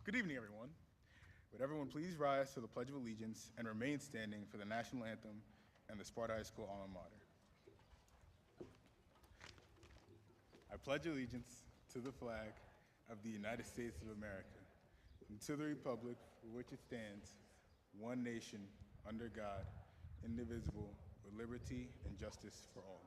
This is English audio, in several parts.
Good evening, everyone. Would everyone please rise to the Pledge of Allegiance and remain standing for the national anthem and the Sparta High School alma mater. I pledge allegiance to the flag of the United States of America and to the republic for which it stands, one nation, under God, indivisible, with liberty and justice for all.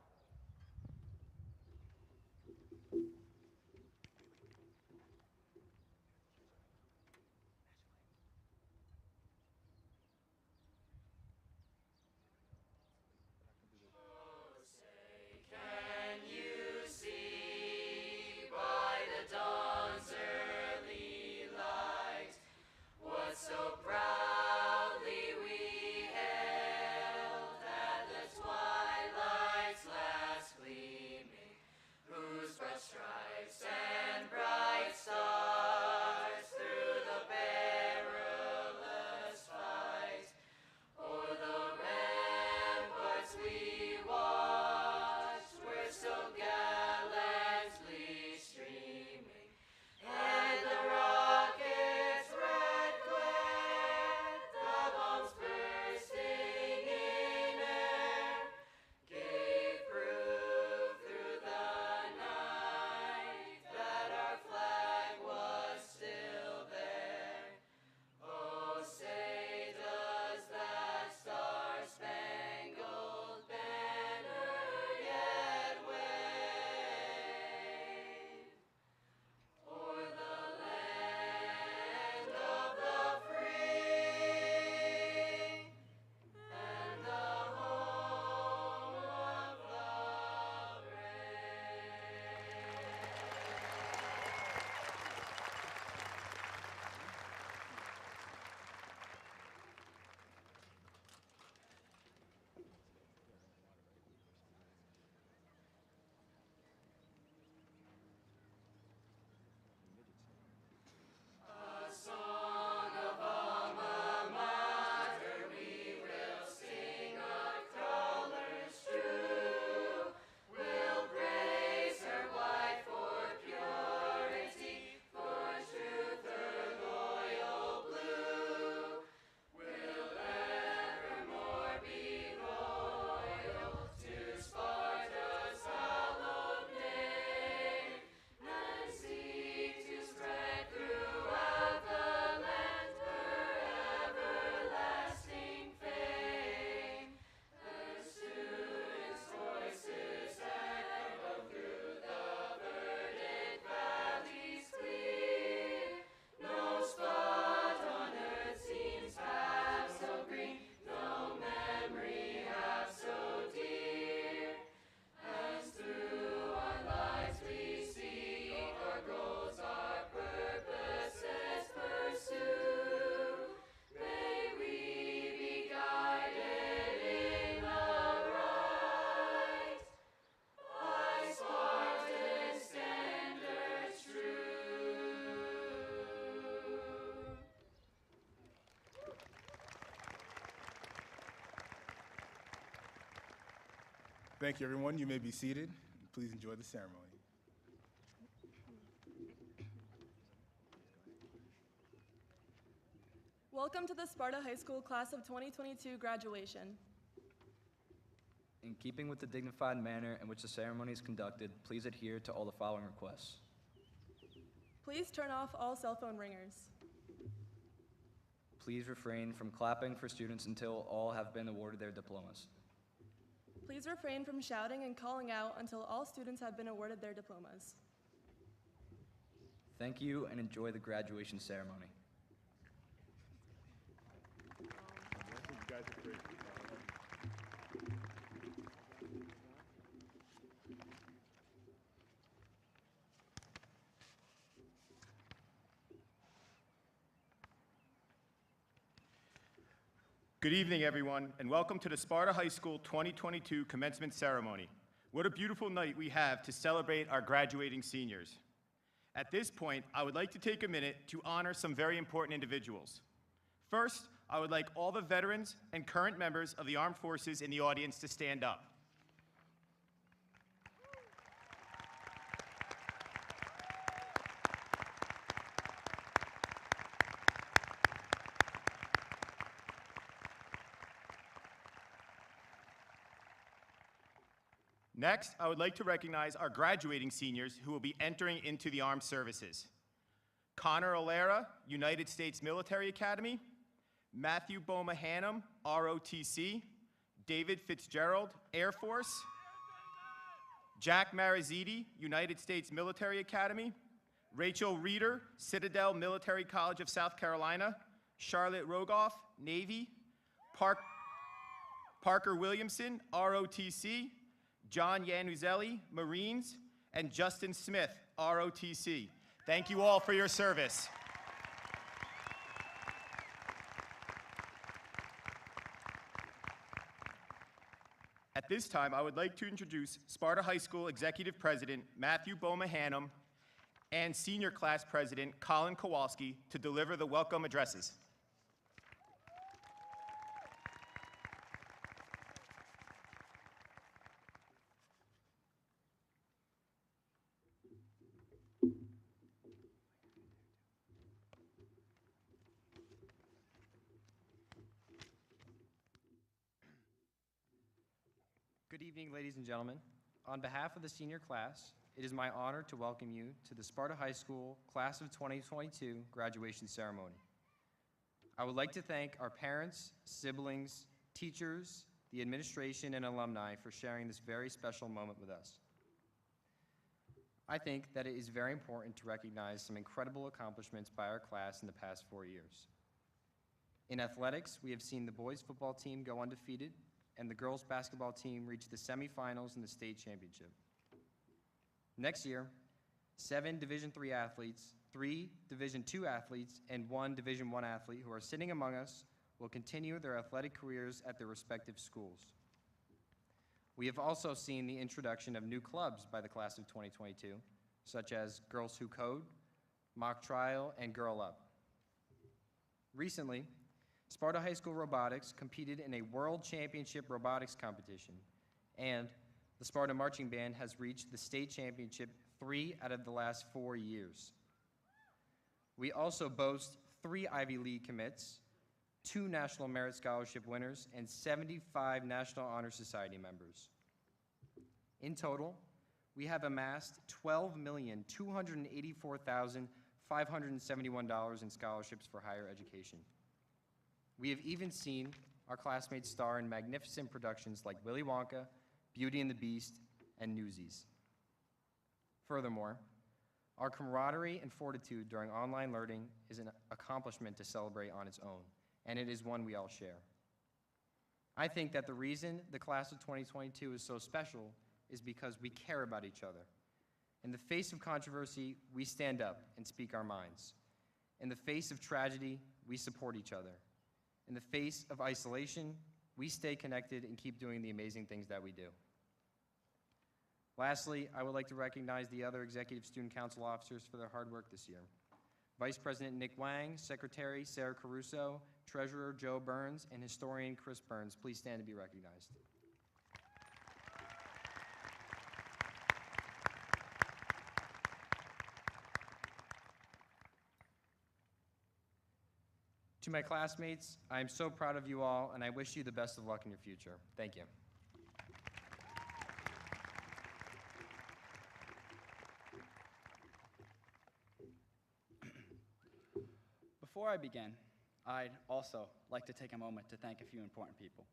Thank you, everyone. You may be seated. Please enjoy the ceremony. Welcome to the Sparta High School Class of 2022 graduation. In keeping with the dignified manner in which the ceremony is conducted, please adhere to all the following requests. Please turn off all cell phone ringers. Please refrain from clapping for students until all have been awarded their diplomas. Please refrain from shouting and calling out until all students have been awarded their diplomas. Thank you and enjoy the graduation ceremony. You guys are great. Good evening, everyone, and welcome to the Sparta High School 2022 commencement ceremony. What a beautiful night we have to celebrate our graduating seniors. At this point, I would like to take a minute to honor some very important individuals. First, I would like all the veterans and current members of the armed forces in the audience to stand up. Next, I would like to recognize our graduating seniors who will be entering into the armed services. Connor Olera, United States Military Academy. Matthew Boma Hannum, ROTC. David Fitzgerald, Air Force. Jack Mariziti, United States Military Academy. Rachel Reeder, Citadel Military College of South Carolina. Charlotte Rogoff, Navy. Parker Williamson, ROTC. John Yanuzelli, Marines. And Justin Smith, ROTC. Thank you all for your service. At this time, I would like to introduce Sparta High School Executive President Matthew Boma Hannum and Senior Class President Colin Kowalski to deliver the welcome addresses. Good evening, ladies and gentlemen. On behalf of the senior class, it is my honor to welcome you to the Sparta High School Class of 2022 graduation ceremony. I would like to thank our parents, siblings, teachers, the administration, and alumni for sharing this very special moment with us. I think that it is very important to recognize some incredible accomplishments by our class in the past 4 years. In athletics, we have seen the boys football team go undefeated and the girls basketball team reach the semifinals and the state championship. Next year, 7 Division III athletes, 3 Division II athletes, and 1 Division I athlete who are sitting among us will continue their athletic careers at their respective schools. We have also seen the introduction of new clubs by the class of 2022, such as Girls Who Code, Mock Trial, and Girl Up. Recently, Sparta High School Robotics competed in a World Championship robotics competition, and the Sparta Marching Band has reached the state championship 3 out of the last 4 years. We also boast 3 Ivy League commits, 2 National Merit Scholarship winners, and 75 National Honor Society members. In total, we have amassed $12,284,571 in scholarships for higher education. We have even seen our classmates star in magnificent productions like Willy Wonka, Beauty and the Beast, and Newsies. Furthermore, our camaraderie and fortitude during online learning is an accomplishment to celebrate on its own, and it is one we all share. I think that the reason the class of 2022 is so special is because we care about each other. In the face of controversy, we stand up and speak our minds. In the face of tragedy, we support each other. In the face of isolation, we stay connected and keep doing the amazing things that we do. Lastly, I would like to recognize the other Executive Student Council officers for their hard work this year. Vice President Nick Wang, Secretary Sarah Caruso, Treasurer Joe Burns, and Historian Chris Burns, please stand to be recognized. To my classmates, I am so proud of you all, and I wish you the best of luck in your future. Thank you. Before I begin, I'd also like to take a moment to thank a few important people.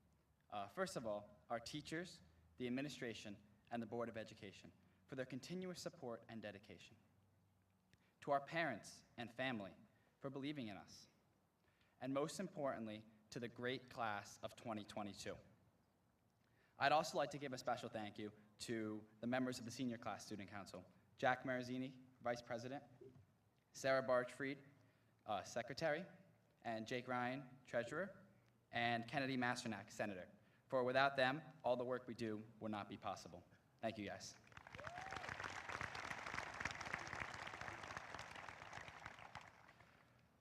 First of all, our teachers, the administration, and the Board of Education for their continuous support and dedication. To our parents and family for believing in us. And most importantly, to the great class of 2022. I'd also like to give a special thank you to the members of the Senior Class Student Council, Jack Marizini, Vice President, Sarah Barchfried, Secretary, and Jake Ryan, Treasurer, and Kennedy Masternak, Senator. For without them, all the work we do would not be possible. Thank you, guys.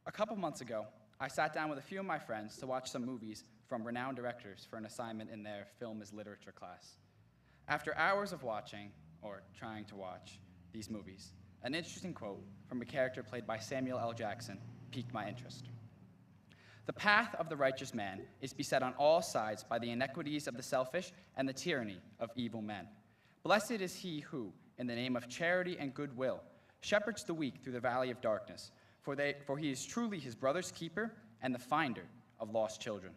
A couple months ago, I sat down with a few of my friends to watch some movies from renowned directors for an assignment in their film is literature class. After hours of watching, or trying to watch, these movies, an interesting quote from a character played by Samuel L. Jackson piqued my interest. The path of the righteous man is beset on all sides by the inequities of the selfish and the tyranny of evil men. Blessed is he who, in the name of charity and goodwill, shepherds the weak through the valley of darkness, for he is truly his brother's keeper and the finder of lost children.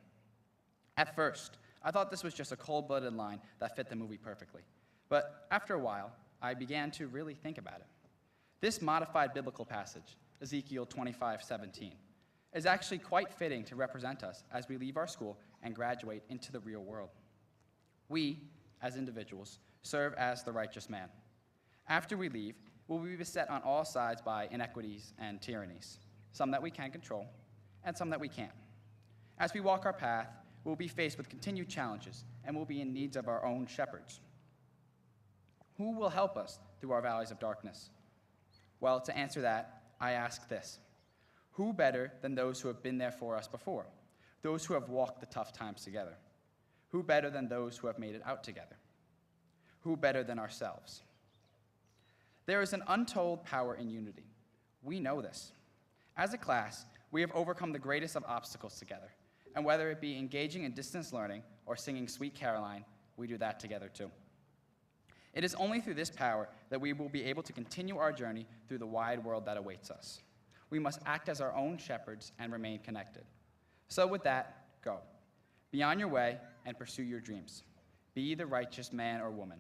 At first, I thought this was just a cold-blooded line that fit the movie perfectly. But after a while, I began to really think about it. This modified biblical passage, Ezekiel 25:17, is actually quite fitting to represent us as we leave our school and graduate into the real world. We, as individuals, serve as the righteous man. After we leave, we'll be beset on all sides by inequities and tyrannies, some that we can control and some that we can't. As we walk our path, we'll be faced with continued challenges and we'll be in need of our own shepherds. Who will help us through our valleys of darkness? Well, to answer that, I ask this: who better than those who have been there for us before, those who have walked the tough times together? Who better than those who have made it out together? Who better than ourselves? There is an untold power in unity. We know this. As a class, we have overcome the greatest of obstacles together, and whether it be engaging in distance learning or singing Sweet Caroline, we do that together too. It is only through this power that we will be able to continue our journey through the wide world that awaits us. We must act as our own shepherds and remain connected. So with that, go. Be on your way and pursue your dreams. Be the righteous man or woman.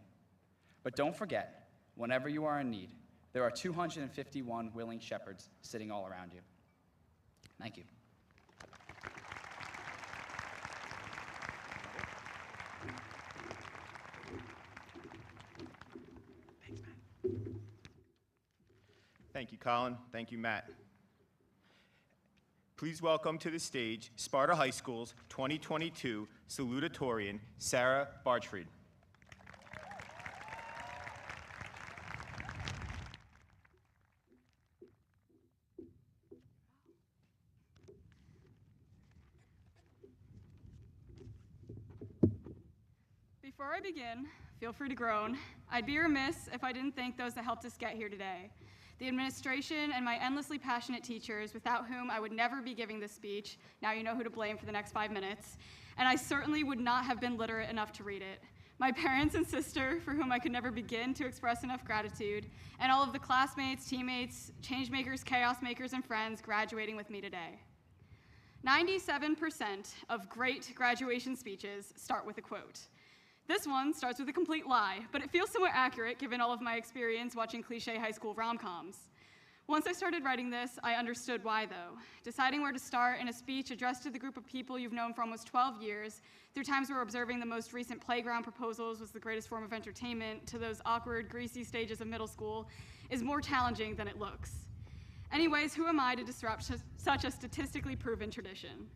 But don't forget, whenever you are in need, there are 251 willing shepherds sitting all around you. Thank you. Thank you, Colin. Thank you, Matt. Please welcome to the stage Sparta High School's 2022 Salutatorian, Sarah Barchfried. Before I begin, feel free to groan. I'd be remiss if I didn't thank those that helped us get here today. The administration and my endlessly passionate teachers, without whom I would never be giving this speech. Now you know who to blame for the next 5 minutes. And I certainly would not have been literate enough to read it. My parents and sister, for whom I could never begin to express enough gratitude, and all of the classmates, teammates, change makers, chaos makers, and friends graduating with me today. 97% of great graduation speeches start with a quote. This one starts with a complete lie, but it feels somewhat accurate given all of my experience watching cliché high school rom-coms. Once I started writing this, I understood why, though. Deciding where to start in a speech addressed to the group of people you've known for almost 12 years, through times where observing the most recent playground proposals was the greatest form of entertainment, to those awkward, greasy stages of middle school, is more challenging than it looks. Anyways, who am I to disrupt such a statistically proven tradition?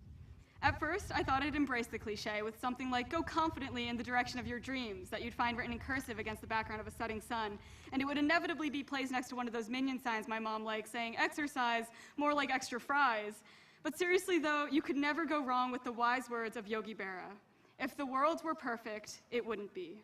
At first, I thought I'd embrace the cliche with something like, go confidently in the direction of your dreams, that you'd find written in cursive against the background of a setting sun, and it would inevitably be placed next to one of those minion signs my mom likes, saying, exercise, more like extra fries. But seriously though, you could never go wrong with the wise words of Yogi Berra. If the world were perfect, it wouldn't be.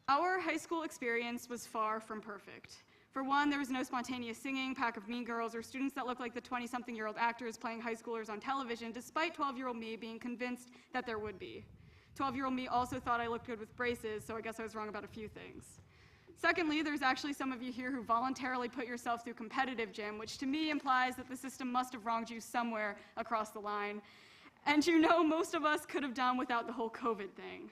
Our high school experience was far from perfect. For one, there was no spontaneous singing, pack of mean girls, or students that looked like the 20-something-year-old actors playing high schoolers on television, despite 12-year-old me being convinced that there would be. 12-year-old me also thought I looked good with braces, so I guess I was wrong about a few things. Secondly, there's actually some of you here who voluntarily put yourself through competitive gym, which to me implies that the system must have wronged you somewhere across the line. And you know, most of us could have done without the whole COVID thing.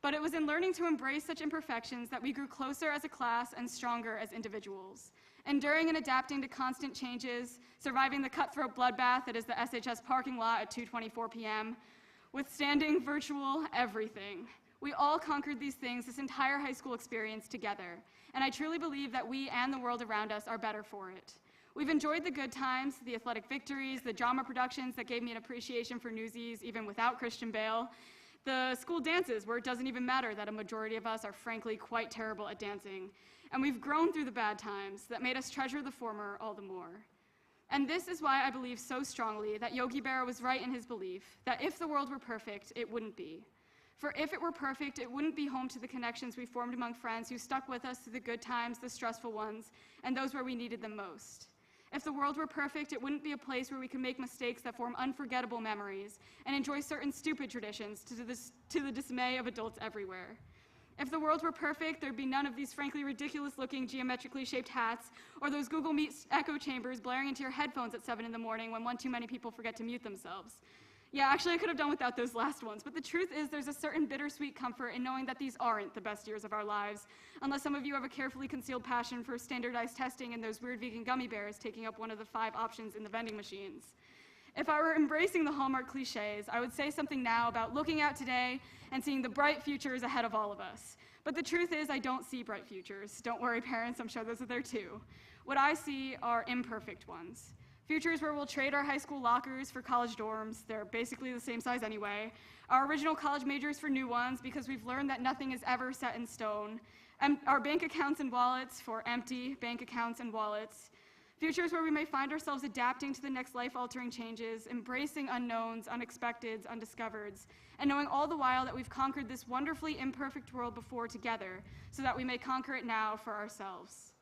But it was in learning to embrace such imperfections that we grew closer as a class and stronger as individuals. Enduring and adapting to constant changes, surviving the cutthroat bloodbath that is the SHS parking lot at 2:24 p.m., withstanding virtual everything. We all conquered these things this entire high school experience together, and I truly believe that we and the world around us are better for it. We've enjoyed the good times, the athletic victories, the drama productions that gave me an appreciation for Newsies even without Christian Bale, the school dances where it doesn't even matter that a majority of us are frankly quite terrible at dancing. And we've grown through the bad times that made us treasure the former all the more. And this is why I believe so strongly that Yogi Berra was right in his belief that if the world were perfect, it wouldn't be. For if it were perfect, it wouldn't be home to the connections we formed among friends who stuck with us through the good times, the stressful ones, and those where we needed them most. If the world were perfect, it wouldn't be a place where we could make mistakes that form unforgettable memories and enjoy certain stupid traditions to the dismay of adults everywhere. If the world were perfect, there'd be none of these frankly ridiculous-looking geometrically shaped hats or those Google Meet echo chambers blaring into your headphones at 7 in the morning when one too many people forget to mute themselves. Yeah, actually, I could have done without those last ones, but the truth is there's a certain bittersweet comfort in knowing that these aren't the best years of our lives, unless some of you have a carefully concealed passion for standardized testing and those weird vegan gummy bears taking up one of the 5 options in the vending machines. If I were embracing the Hallmark cliches, I would say something now about looking out today and seeing the bright futures ahead of all of us. But the truth is, I don't see bright futures. Don't worry, parents, I'm sure those are there too. What I see are imperfect ones. Futures where we'll trade our high school lockers for college dorms. They're basically the same size anyway. Our original college majors for new ones because we've learned that nothing is ever set in stone. And our bank accounts and wallets for empty bank accounts and wallets. Futures where we may find ourselves adapting to the next life-altering changes, embracing unknowns, unexpecteds, undiscovereds, and knowing all the while that we've conquered this wonderfully imperfect world before together, so that we may conquer it now for ourselves.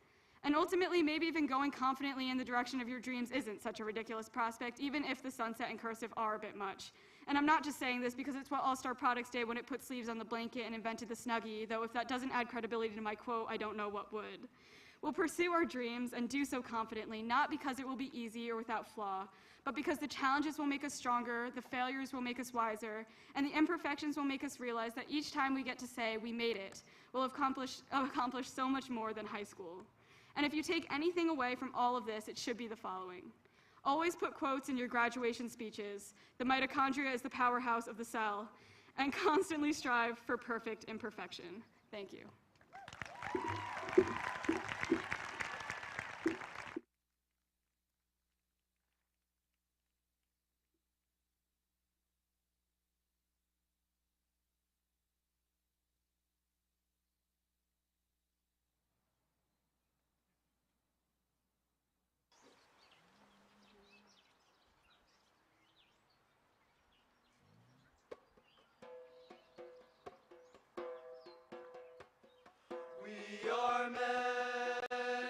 And ultimately, maybe even going confidently in the direction of your dreams isn't such a ridiculous prospect, even if the sunset and cursive are a bit much. And I'm not just saying this because it's what All-Star Products did when it put sleeves on the blanket and invented the Snuggie, though if that doesn't add credibility to my quote, I don't know what would. We'll pursue our dreams and do so confidently, not because it will be easy or without flaw, but because the challenges will make us stronger, the failures will make us wiser, and the imperfections will make us realize that each time we get to say we made it, we'll have accomplished so much more than high school. And if you take anything away from all of this, it should be the following. Always put quotes in your graduation speeches. The mitochondria is the powerhouse of the cell, and constantly strive for perfect imperfection. Thank you. We are men.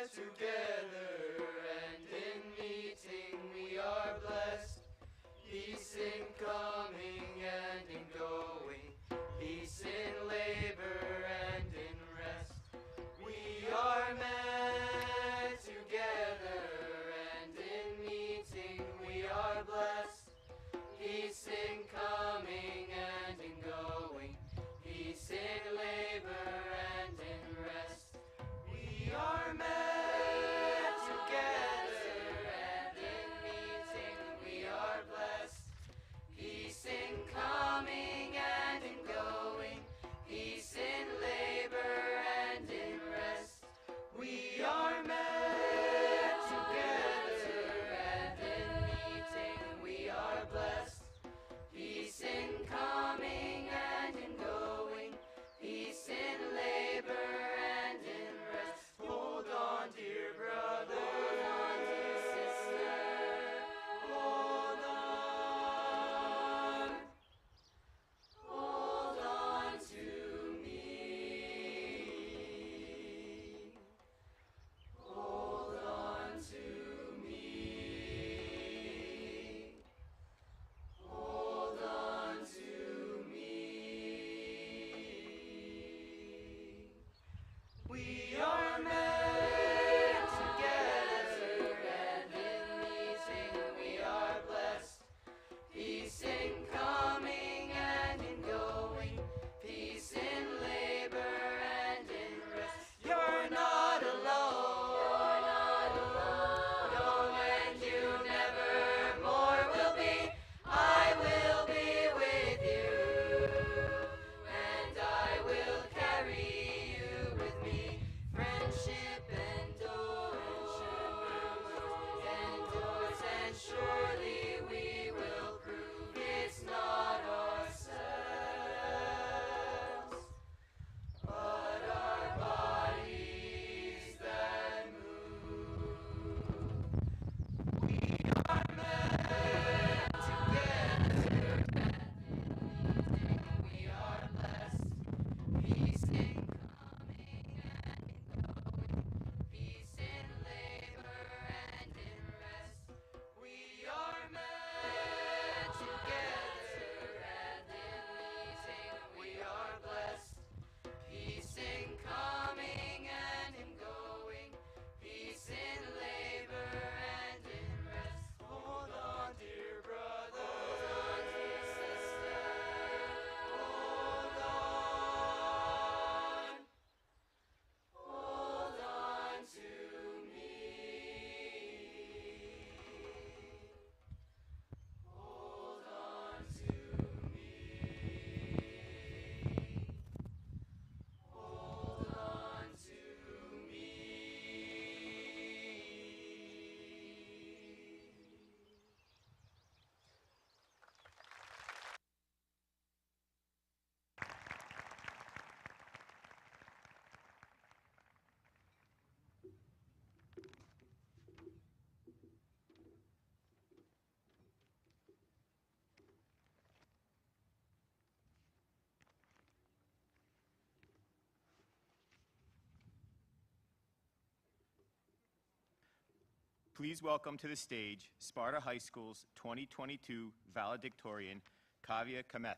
Please welcome to the stage Sparta High School's 2022 Valedictorian, Kavya Kameth.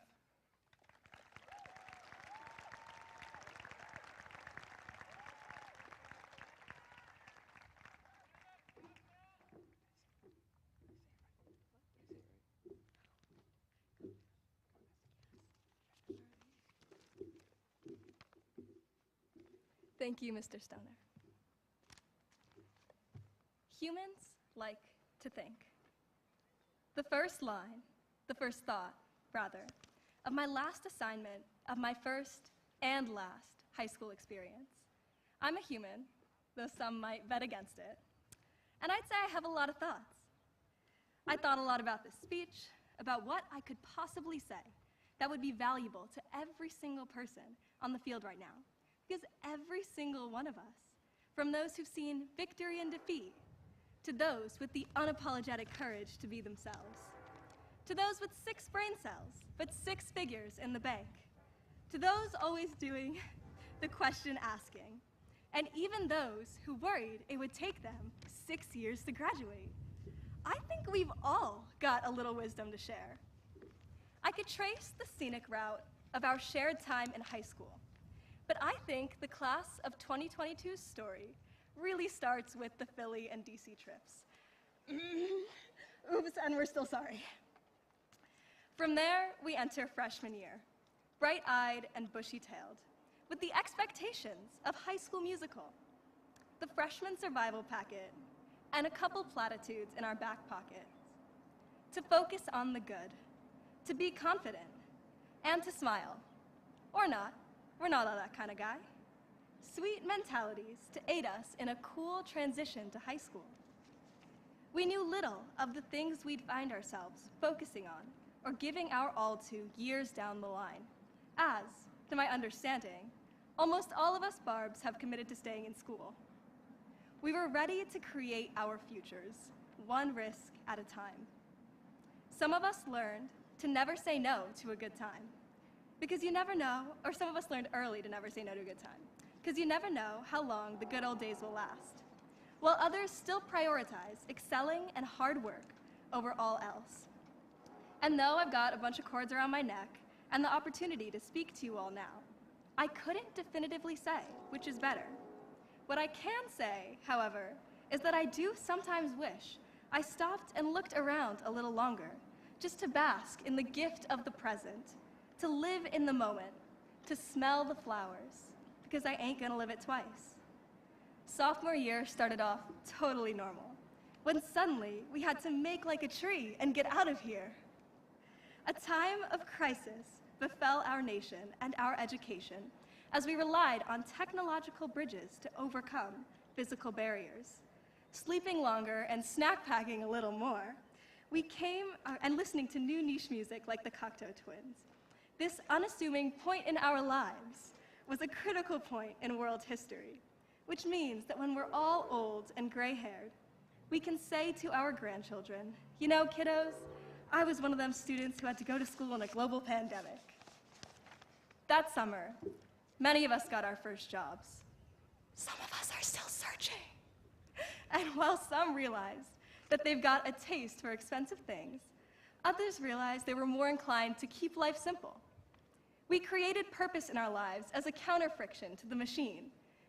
Thank you, Mr. Stoner. Humans like to think. The first thought, of my last assignment of my first and last high school experience. I'm a human, though some might bet against it, and I'd say I have a lot of thoughts. I thought a lot about this speech, about what I could possibly say that would be valuable to every single person on the field right now, because every single one of us, from those who've seen victory and defeat, to those with the unapologetic courage to be themselves, to those with 6 brain cells, but 6 figures in the bank, to those always doing the question asking, and even those who worried it would take them 6 years to graduate. I think we've all got a little wisdom to share. I could trace the scenic route of our shared time in high school, but I think the class of 2022's story really starts with the Philly and DC trips. Oops, and we're still sorry. From there, we enter freshman year, bright-eyed and bushy-tailed, with the expectations of High School Musical, the freshman survival packet, and a couple platitudes in our back pockets. To focus on the good, to be confident, and to smile. Or not. We're not all that kind of guy. Sweet mentalities to aid us in a cool transition to high school. We knew little of the things we'd find ourselves focusing on or giving our all to years down the line, as, to my understanding, almost all of us Barbs have committed to staying in school. We were ready to create our futures, one risk at a time. Some of us learned to never say no to a good time, because you never know, or some of us learned early to never say no to a good time, because you never know how long the good old days will last, while others still prioritize excelling and hard work over all else. And though I've got a bunch of cords around my neck and the opportunity to speak to you all now, I couldn't definitively say which is better. What I can say, however, is that I do sometimes wish I stopped and looked around a little longer, just to bask in the gift of the present, to live in the moment, to smell the flowers, because I ain't gonna live it twice. Sophomore year started off totally normal, when suddenly we had to make like a tree and get out of here. A time of crisis befell our nation and our education as we relied on technological bridges to overcome physical barriers. Sleeping longer and snack packing a little more, we came and listening to new niche music like the Cocteau Twins. This unassuming point in our lives was a critical point in world history, which means that when we're all old and gray-haired, we can say to our grandchildren, you know, kiddos, I was one of them students who had to go to school in a global pandemic. That summer, many of us got our first jobs. Some of us are still searching. And while some realized that they've got a taste for expensive things, others realized they were more inclined to keep life simple. We created purpose in our lives as a counter-friction to the machine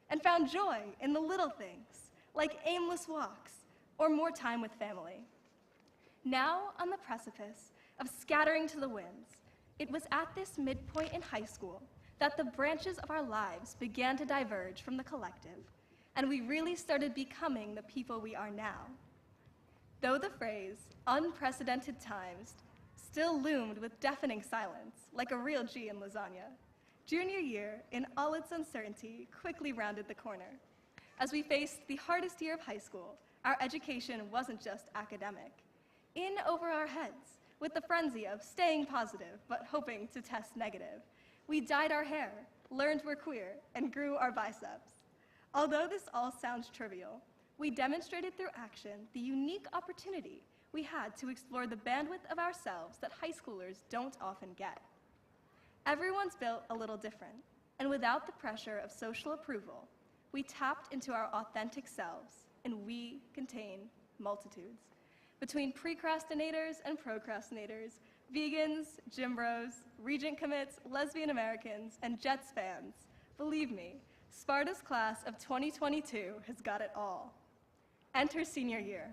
and found joy in the little things, like aimless walks or more time with family. Now, on the precipice of scattering to the winds, it was at this midpoint in high school that the branches of our lives began to diverge from the collective, and we really started becoming the people we are now. Though the phrase, unprecedented times, still loomed with deafening silence, like a real G in lasagna, junior year, in all its uncertainty, quickly rounded the corner. As we faced the hardest year of high school, our education wasn't just academic. In over our heads, with the frenzy of staying positive but hoping to test negative, we dyed our hair, learned we're queer, and grew our biceps. Although this all sounds trivial, we demonstrated through action the unique opportunity we had to explore the bandwidth of ourselves that high schoolers don't often get. Everyone's built a little different, and without the pressure of social approval, we tapped into our authentic selves, and we contain multitudes. Between precrastinators and procrastinators, vegans, gym bros, Regent commits, lesbian Americans, and Jets fans, believe me, Sparta's class of 2022 has got it all. Enter senior year.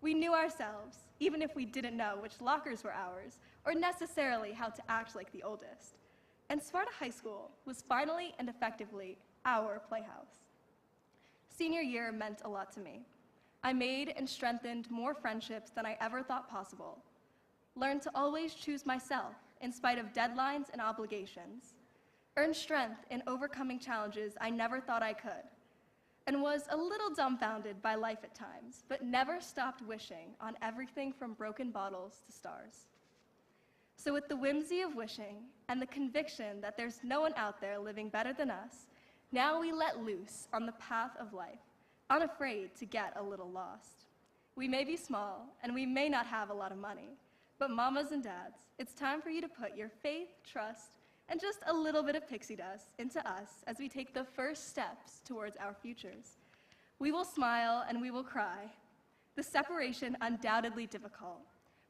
We knew ourselves, even if we didn't know which lockers were ours, or necessarily how to act like the oldest. And Sparta High School was finally and effectively our playhouse. Senior year meant a lot to me. I made and strengthened more friendships than I ever thought possible. Learned to always choose myself in spite of deadlines and obligations. Earned strength in overcoming challenges I never thought I could. And was a little dumbfounded by life at times, but never stopped wishing on everything from broken bottles to stars. So with the whimsy of wishing and the conviction that there's no one out there living better than us, now we let loose on the path of life, unafraid to get a little lost. We may be small and we may not have a lot of money, but mamas and dads, it's time for you to put your faith, trust, and just a little bit of pixie dust into us as we take the first steps towards our futures. We will smile and we will cry. The separation undoubtedly difficult,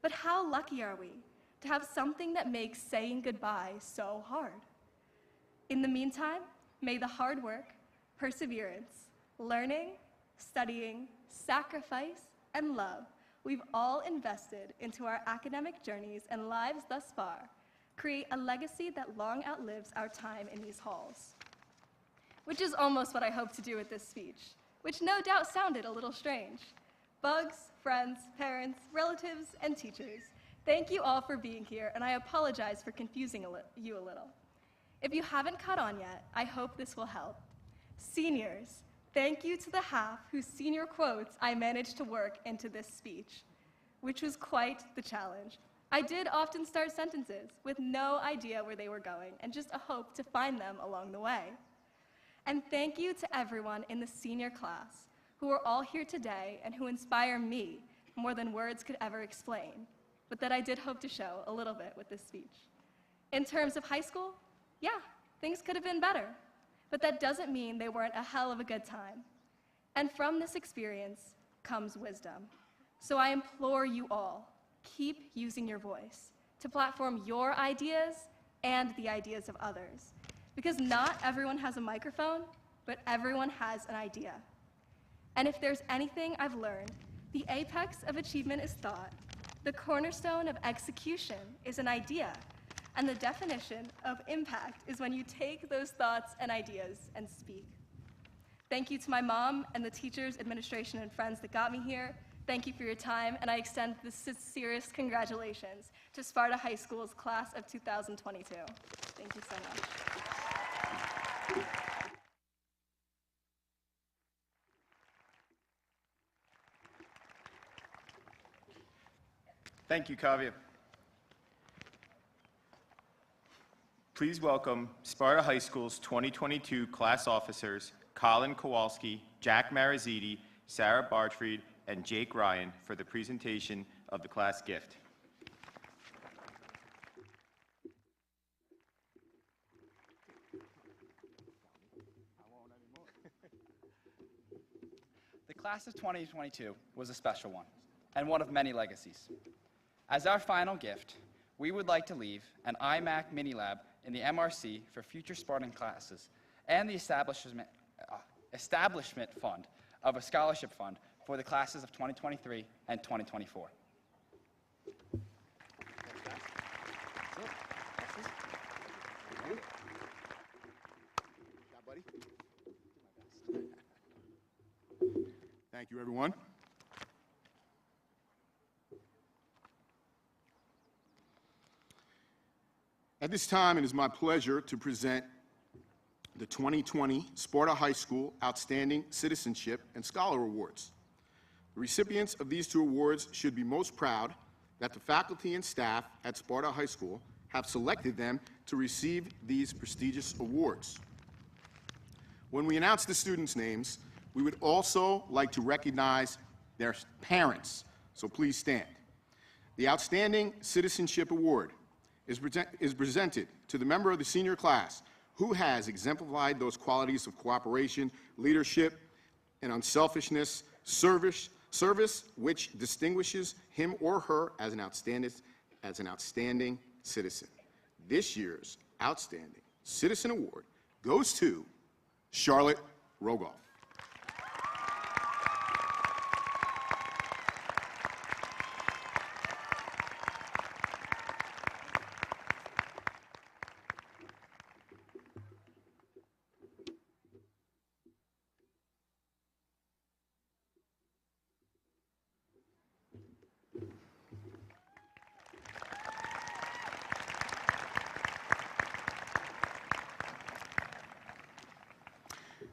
but how lucky are we to have something that makes saying goodbye so hard? In the meantime, may the hard work, perseverance, learning, studying, sacrifice, and love we've all invested into our academic journeys and lives thus far create a legacy that long outlives our time in these halls. Which is almost what I hope to do with this speech, which no doubt sounded a little strange. Bugs, friends, parents, relatives, and teachers, thank you all for being here, and I apologize for confusing you a little. If you haven't caught on yet, I hope this will help. Seniors, thank you to the half whose senior quotes I managed to work into this speech, which was quite the challenge. I did often start sentences with no idea where they were going and just a hope to find them along the way. And thank you to everyone in the senior class who are all here today and who inspire me more than words could ever explain, but that I did hope to show a little bit with this speech. In terms of high school, yeah, things could have been better, but that doesn't mean they weren't a hell of a good time. And from this experience comes wisdom. So I implore you all, keep using your voice to platform your ideas and the ideas of others. Because not everyone has a microphone, but everyone has an idea. And if there's anything I've learned, the apex of achievement is thought, the cornerstone of execution is an idea, and the definition of impact is when you take those thoughts and ideas and speak. Thank you to my mom and the teachers, administration, and friends that got me here. Thank you for your time, and I extend the sincerest congratulations to Sparta High School's class of 2022. Thank you so much. Thank you, Kavya. Please welcome Sparta High School's 2022 class officers, Colin Kowalski, Jack Mariziti, Sarah Bartfried, and Jake Ryan for the presentation of the class gift. The class of 2022 was a special one, and one of many legacies. As our final gift, we would like to leave an iMac mini lab in the MRC for future Spartan classes, and the establishment fund of a scholarship fund for the classes of 2023 and 2024. Thank you, everyone. At this time, it is my pleasure to present the 2020 Sparta High School Outstanding Citizenship and Scholar Awards. The recipients of these two awards should be most proud that the faculty and staff at Sparta High School have selected them to receive these prestigious awards. When we announce the students' names, we would also like to recognize their parents, so please stand. The Outstanding Citizenship Award is presented to the member of the senior class who has exemplified those qualities of cooperation, leadership, and unselfishness, service, service which distinguishes him or her as an outstanding citizen. This year's Outstanding Citizen Award goes to Charlotte Rogoff.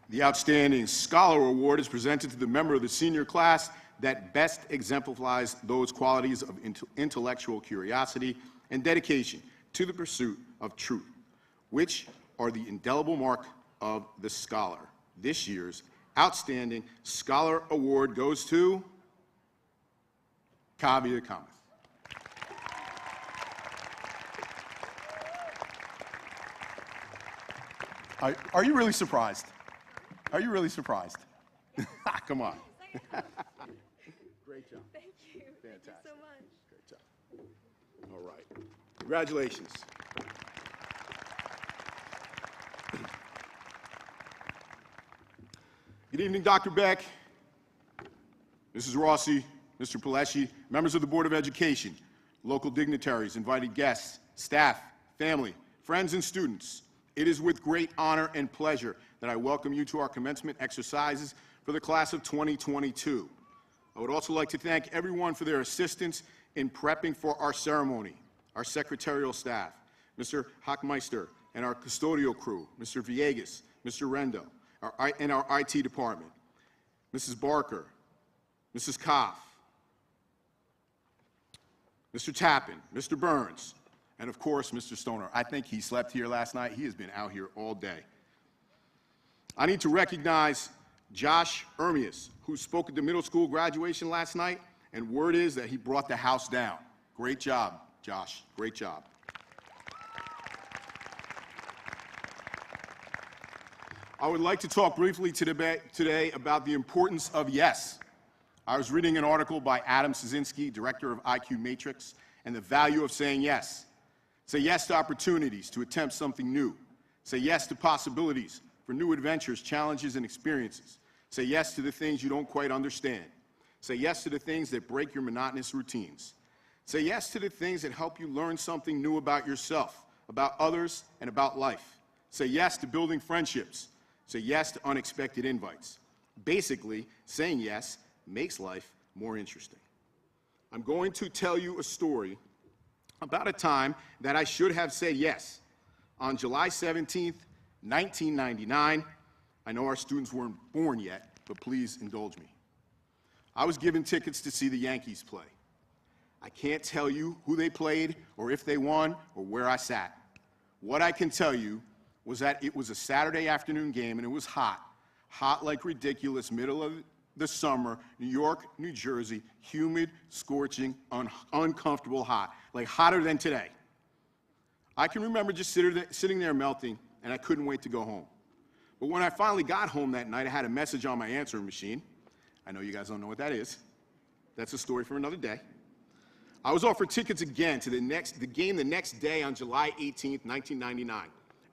The Outstanding Scholar Award is presented to the member of the senior class that best exemplifies those qualities of intellectual curiosity and dedication to the pursuit of truth, which are the indelible mark of the scholar. This year's Outstanding Scholar Award goes to Kavya Kamath. Are you really surprised? Are you really surprised? Come on. Great job. Thank you. Fantastic. Thank you so much. Great job. All right. Congratulations. Good evening, Dr. Beck, Mrs. Rossi, Mr. Pileshi, members of the Board of Education, local dignitaries, invited guests, staff, family, friends, and students. It is with great honor and pleasure that I welcome you to our commencement exercises for the class of 2022. I would also like to thank everyone for their assistance in prepping for our ceremony, our secretarial staff, Mr. Hockmeister and our custodial crew, Mr. Villegas, Mr. Rendo, and our IT department, Mrs. Barker, Mrs. Koff, Mr. Tappan, Mr. Burns, and of course, Mr. Stoner. I think he slept here last night. He has been out here all day. I need to recognize Josh Ermias, who spoke at the middle school graduation last night, and word is that he brought the house down. Great job, Josh. Great job. I would like to talk briefly today about the importance of yes. I was reading an article by Adam Szynski, director of IQ Matrix, and the value of saying yes. Say yes to opportunities to attempt something new. Say yes to possibilities for new adventures, challenges, and experiences. Say yes to the things you don't quite understand. Say yes to the things that break your monotonous routines. Say yes to the things that help you learn something new about yourself, about others, and about life. Say yes to building friendships. Say yes to unexpected invites. Basically, saying yes makes life more interesting. I'm going to tell you a story about a time that I should have said yes. On July 17th, 1999, I know our students weren't born yet, but please indulge me. I was given tickets to see the Yankees play. I can't tell you who they played or if they won or where I sat. What I can tell you was that it was a Saturday afternoon game and it was hot. Hot like ridiculous, middle of the summer, New York, New Jersey, humid, scorching, uncomfortable hot, like hotter than today. I can remember just sitting there melting, and I couldn't wait to go home. But when I finally got home that night, I had a message on my answering machine. I know you guys don't know what that is. That's a story for another day. I was offered tickets again to the game the next day on July 18th, 1999,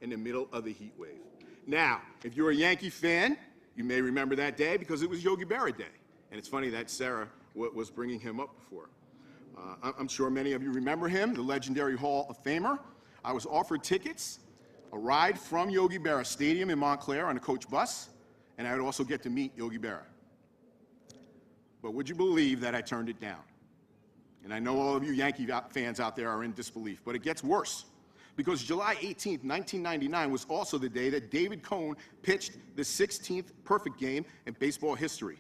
in the middle of the heat wave. Now, if you're a Yankee fan, you may remember that day because it was Yogi Berra Day. And it's funny that Sarah was bringing him up before. I'm sure many of you remember him, the legendary Hall of Famer. I was offered tickets, a ride from Yogi Berra Stadium in Montclair on a coach bus, and I would also get to meet Yogi Berra. But would you believe that I turned it down? And I know all of you Yankee fans out there are in disbelief, but it gets worse. Because July 18th, 1999 was also the day that David Cone pitched the 16th perfect game in baseball history.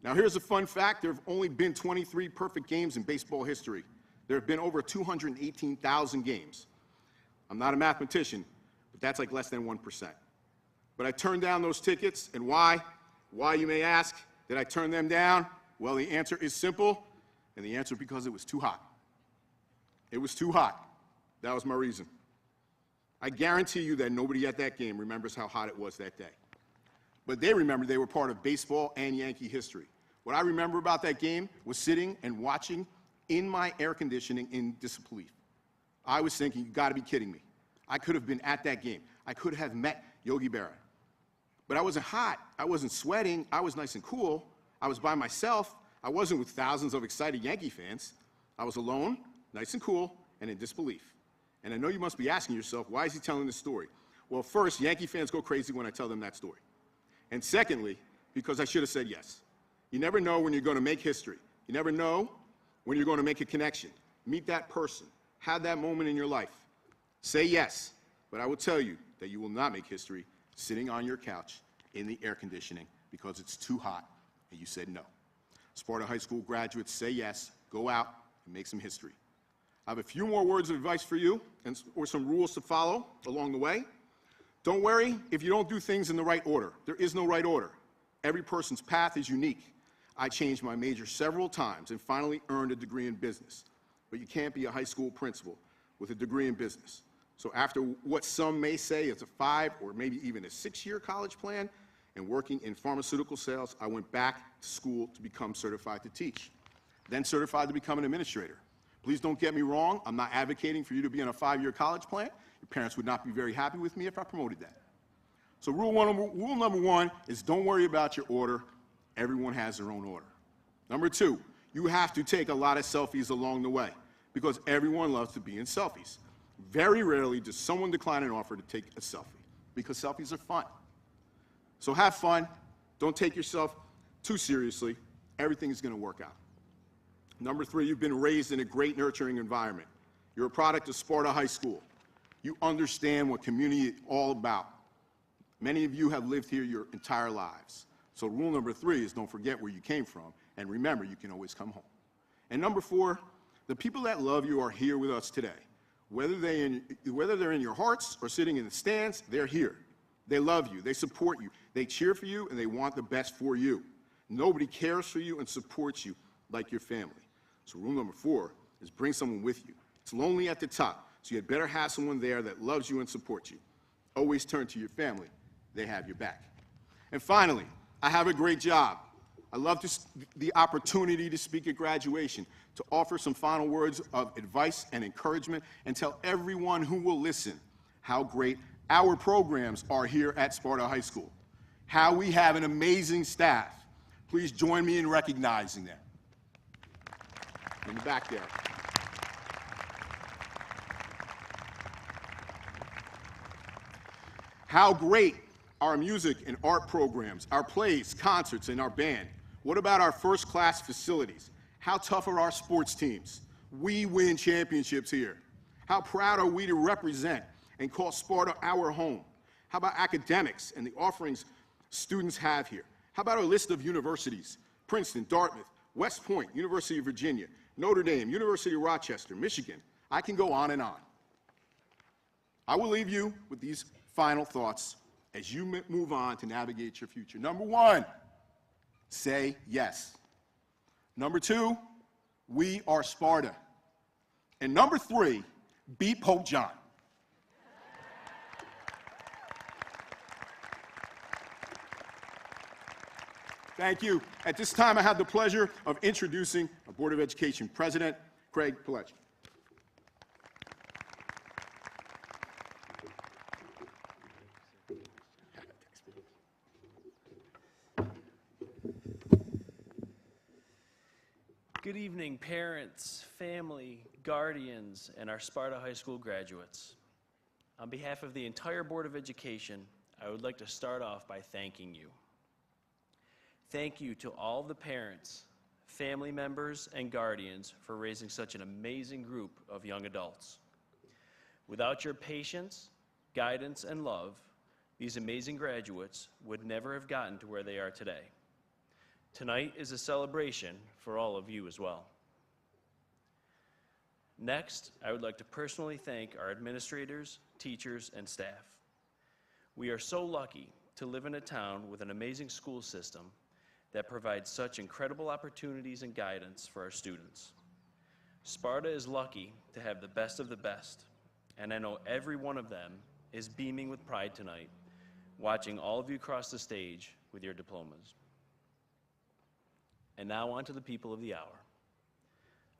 Now here's a fun fact, there have only been 23 perfect games in baseball history. There have been over 218,000 games. I'm not a mathematician, but that's like less than 1%. But I turned down those tickets, and why? Why, you may ask? Did I turn them down? Well, the answer is simple, and the answer is because it was too hot. It was too hot. That was my reason. I guarantee you that nobody at that game remembers how hot it was that day. But they remember they were part of baseball and Yankee history. What I remember about that game was sitting and watching in my air conditioning in disbelief. I was thinking, you gotta be kidding me. I could have been at that game. I could have met Yogi Berra. But I wasn't hot, I wasn't sweating, I was nice and cool. I was by myself, I wasn't with thousands of excited Yankee fans. I was alone, nice and cool, and in disbelief. And I know you must be asking yourself, why is he telling this story? Well, first, Yankee fans go crazy when I tell them that story. And secondly, because I should have said yes. You never know when you're going to make history. You never know when you're going to make a connection. Meet that person. Have that moment in your life. Say yes, but I will tell you that you will not make history sitting on your couch in the air conditioning because it's too hot and you said no. Sparta High School graduates, say yes, go out and make some history. I have a few more words of advice for you or some rules to follow along the way. Don't worry if you don't do things in the right order. There is no right order. Every person's path is unique. I changed my major several times and finally earned a degree in business. But you can't be a high school principal with a degree in business. So after what some may say is a 5 or maybe even a 6-year college plan and working in pharmaceutical sales, I went back to school to become certified to teach, then certified to become an administrator. Please don't get me wrong, I'm not advocating for you to be on a 5-year college plan. Your parents would not be very happy with me if I promoted that. So rule number one is don't worry about your order. Everyone has their own order. Number 2, you have to take a lot of selfies along the way because everyone loves to be in selfies. Very rarely does someone decline an offer to take a selfie because selfies are fun. So have fun. Don't take yourself too seriously. Everything is going to work out. Number 3, you've been raised in a great nurturing environment. You're a product of Sparta High School. You understand what community is all about. Many of you have lived here your entire lives. So rule number 3 is don't forget where you came from, and remember, you can always come home. And number 4, the people that love you are here with us today. Whether they're in your hearts or sitting in the stands, they're here. They love you, they support you, they cheer for you, and they want the best for you. Nobody cares for you and supports you like your family. So rule number 4 is bring someone with you. It's lonely at the top, so you had better have someone there that loves you and supports you. Always turn to your family. They have your back. And finally, I have a great job. I love the opportunity to speak at graduation, to offer some final words of advice and encouragement, and tell everyone who will listen how great our programs are here at Sparta High School, how we have an amazing staff. Please join me in recognizing them. In the back there. How great our music and art programs, our plays, concerts, and our band. What about our first-class facilities? How tough are our sports teams? We win championships here. How proud are we to represent and call Sparta our home? How about academics and the offerings students have here? How about our list of universities? Princeton, Dartmouth, West Point, University of Virginia, Notre Dame, University of Rochester, Michigan. I can go on and on. I will leave you with these final thoughts as you move on to navigate your future. Number 1, say yes. Number 2, we are Sparta. And number 3, beat Pope John. Thank you. At this time, I have the pleasure of introducing our Board of Education President, Craig Pilecki. Good evening, parents, family, guardians, and our Sparta High School graduates. On behalf of the entire Board of Education, I would like to start off by thanking you. Thank you to all the parents, family members, and guardians for raising such an amazing group of young adults. Without your patience, guidance, and love, these amazing graduates would never have gotten to where they are today. Tonight is a celebration for all of you as well. Next, I would like to personally thank our administrators, teachers, and staff. We are so lucky to live in a town with an amazing school system that provides such incredible opportunities and guidance for our students. Sparta is lucky to have the best of the best, and I know every one of them is beaming with pride tonight, watching all of you cross the stage with your diplomas. And now on to the people of the hour,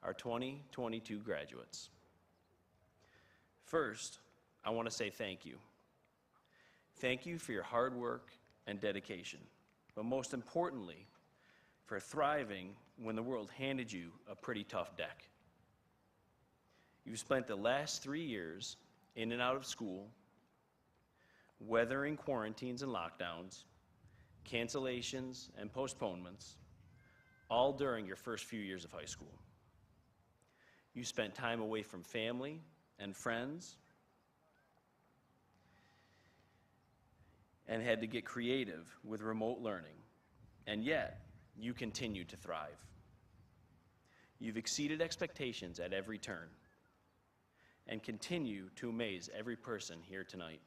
our 2022 graduates. First, I want to say thank you. Thank you for your hard work and dedication, but most importantly, for thriving when the world handed you a pretty tough deck. You've spent the last 3 years in and out of school, weathering quarantines and lockdowns, cancellations and postponements, all during your first few years of high school. You spent time away from family and friends and had to get creative with remote learning, and yet you continued to thrive. You've exceeded expectations at every turn and continue to amaze every person here tonight.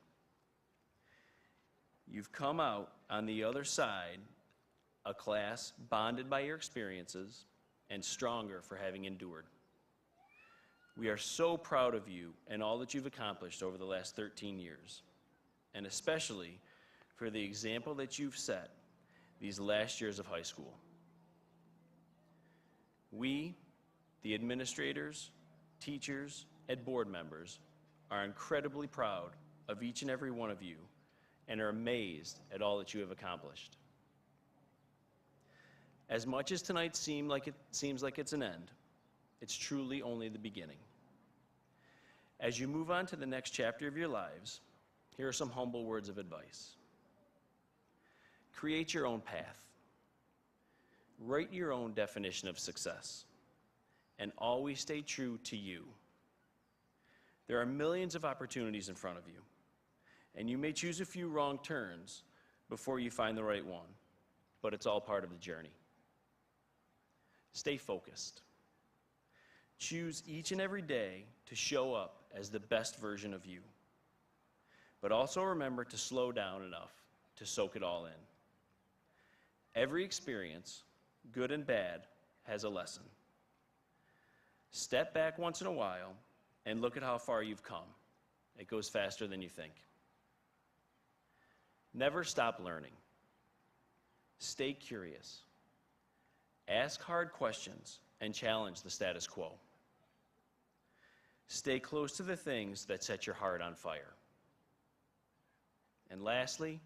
You've come out on the other side, a class bonded by your experiences and stronger for having endured. We are so proud of you and all that you've accomplished over the last 13 years, and especially for the example that you've set these last years of high school. We, the administrators, teachers, and board members, are incredibly proud of each and every one of you and are amazed at all that you have accomplished. As much as tonight seems like it's an end, it's truly only the beginning. As you move on to the next chapter of your lives, here are some humble words of advice. Create your own path. Write your own definition of success, and always stay true to you. There are millions of opportunities in front of you, and you may choose a few wrong turns before you find the right one, but it's all part of the journey. Stay focused. Choose each and every day to show up as the best version of you, but also remember to slow down enough to soak it all in. Every experience, good and bad, has a lesson. Step back once in a while and look at how far you've come. It goes faster than you think. Never stop learning. Stay curious. Ask hard questions and challenge the status quo. Stay close to the things that set your heart on fire. And lastly,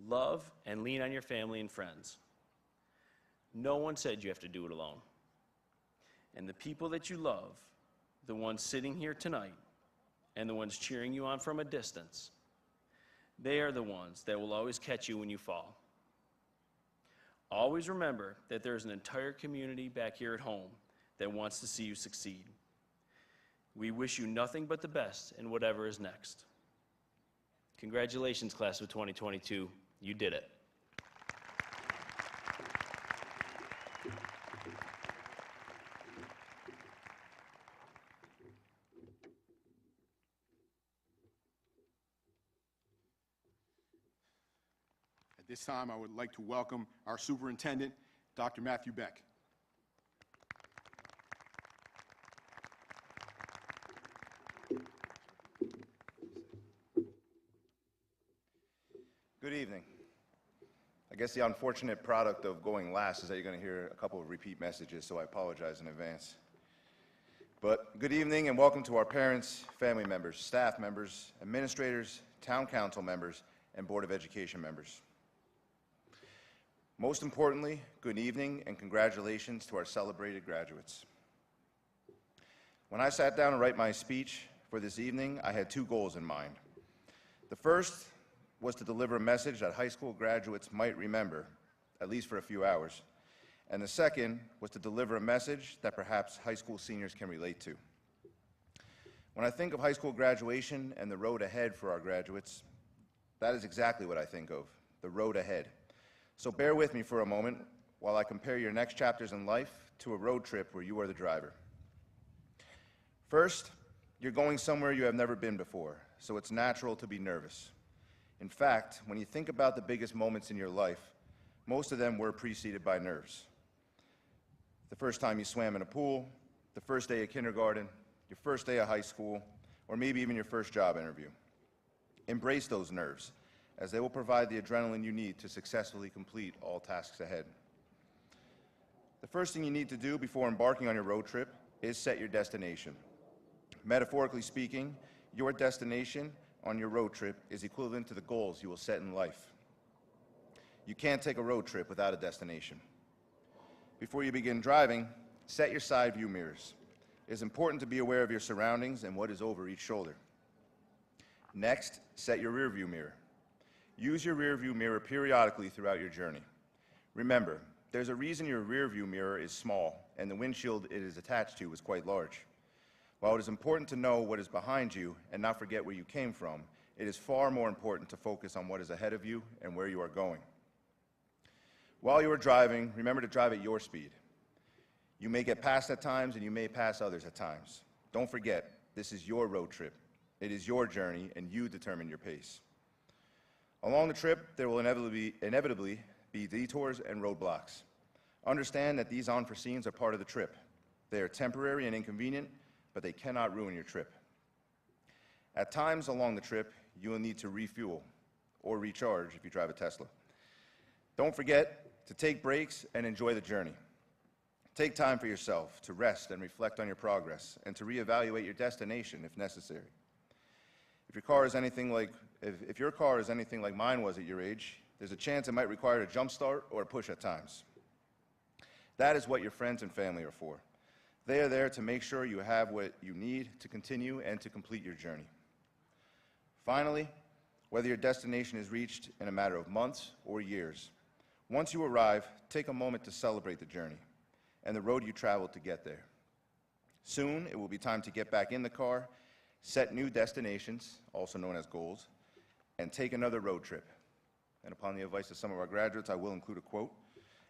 love and lean on your family and friends. No one said you have to do it alone. And the people that you love, the ones sitting here tonight, and the ones cheering you on from a distance, they are the ones that will always catch you when you fall. Always remember that there's an entire community back here at home that wants to see you succeed. We wish you nothing but the best in whatever is next. Congratulations, class of 2022. You did it. At this time, I would like to welcome our superintendent, Dr. Matthew Beck. Good evening. I guess the unfortunate product of going last is that you're going to hear a couple of repeat messages, so I apologize in advance. But good evening and welcome to our parents, family members, staff members, administrators, town council members, and Board of Education members. Most importantly, good evening and congratulations to our celebrated graduates. When I sat down to write my speech for this evening, I had two goals in mind. The first was to deliver a message that high school graduates might remember, at least for a few hours. And the second was to deliver a message that perhaps high school seniors can relate to. When I think of high school graduation and the road ahead for our graduates, that is exactly what I think of, the road ahead. So bear with me for a moment while I compare your next chapters in life to a road trip where you are the driver. First, you're going somewhere you have never been before, so it's natural to be nervous. In fact, when you think about the biggest moments in your life, most of them were preceded by nerves. The first time you swam in a pool, the first day of kindergarten, your first day of high school, or maybe even your first job interview. Embrace those nerves, as they will provide the adrenaline you need to successfully complete all tasks ahead. The first thing you need to do before embarking on your road trip is set your destination. Metaphorically speaking, your destination on your road trip is equivalent to the goals you will set in life. You can't take a road trip without a destination. Before you begin driving, set your side view mirrors. It is important to be aware of your surroundings and what is over each shoulder. Next, set your rear view mirror. Use your rear view mirror periodically throughout your journey. Remember, there's a reason your rear view mirror is small and the windshield it is attached to is quite large. While it is important to know what is behind you and not forget where you came from, it is far more important to focus on what is ahead of you and where you are going. While you are driving, remember to drive at your speed. You may get passed at times and you may pass others at times. Don't forget, this is your road trip. It is your journey and you determine your pace. Along the trip, there will inevitably be detours and roadblocks. Understand that these unforeseens are part of the trip. They are temporary and inconvenient, but they cannot ruin your trip. At times along the trip, you will need to refuel or recharge if you drive a Tesla. Don't forget to take breaks and enjoy the journey. Take time for yourself to rest and reflect on your progress and to reevaluate your destination if necessary. If your car is anything like mine was at your age, there's a chance it might require a jump start or a push at times. That is what your friends and family are for. They are there to make sure you have what you need to continue and to complete your journey. Finally, whether your destination is reached in a matter of months or years, once you arrive, take a moment to celebrate the journey and the road you traveled to get there. Soon, it will be time to get back in the car, set new destinations, also known as goals, and take another road trip. And upon the advice of some of our graduates, I will include a quote.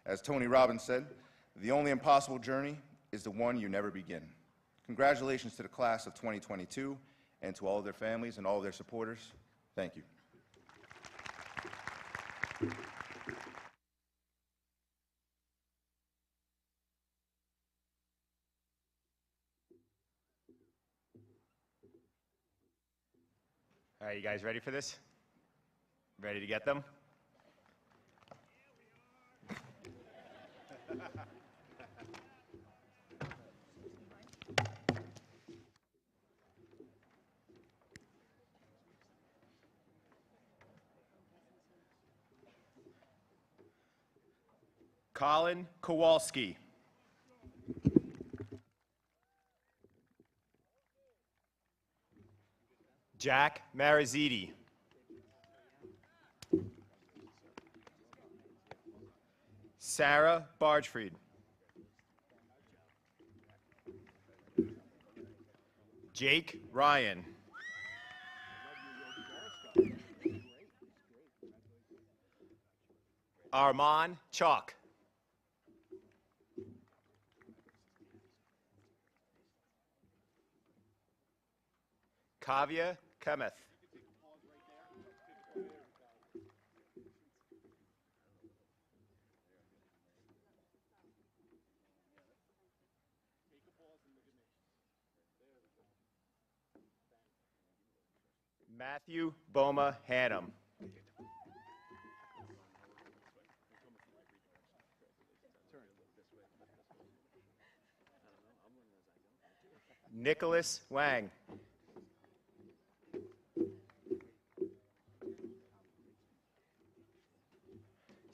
As Tony Robbins said, "The only impossible journey is the one you never begin." Congratulations to the class of 2022 and to all of their families and all of their supporters. Thank you. All right, you guys ready for this? Ready to get them? Colin Kowalski. Jack Mariziti. Sarah Bargefried. Jake Ryan. Armand Chalk. Kavya Kemeth. Matthew Boma Hannum. Nicholas Wang.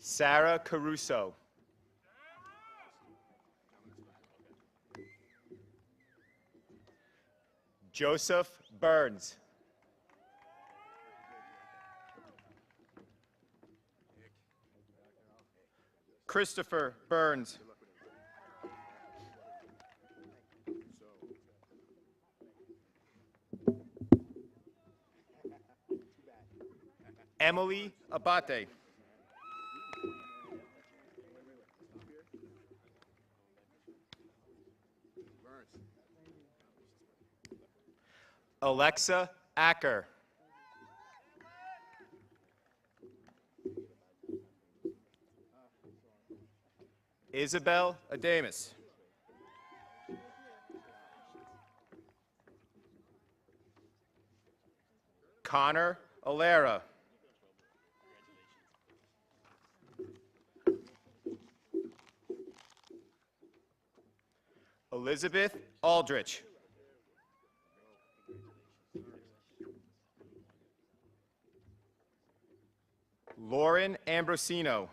Sarah Caruso. Joseph Burns. Christopher Burns. Emily Abate. Alexa Acker. Isabel Adamus. Connor Alera. Elizabeth Aldrich. Lauren Ambrosino.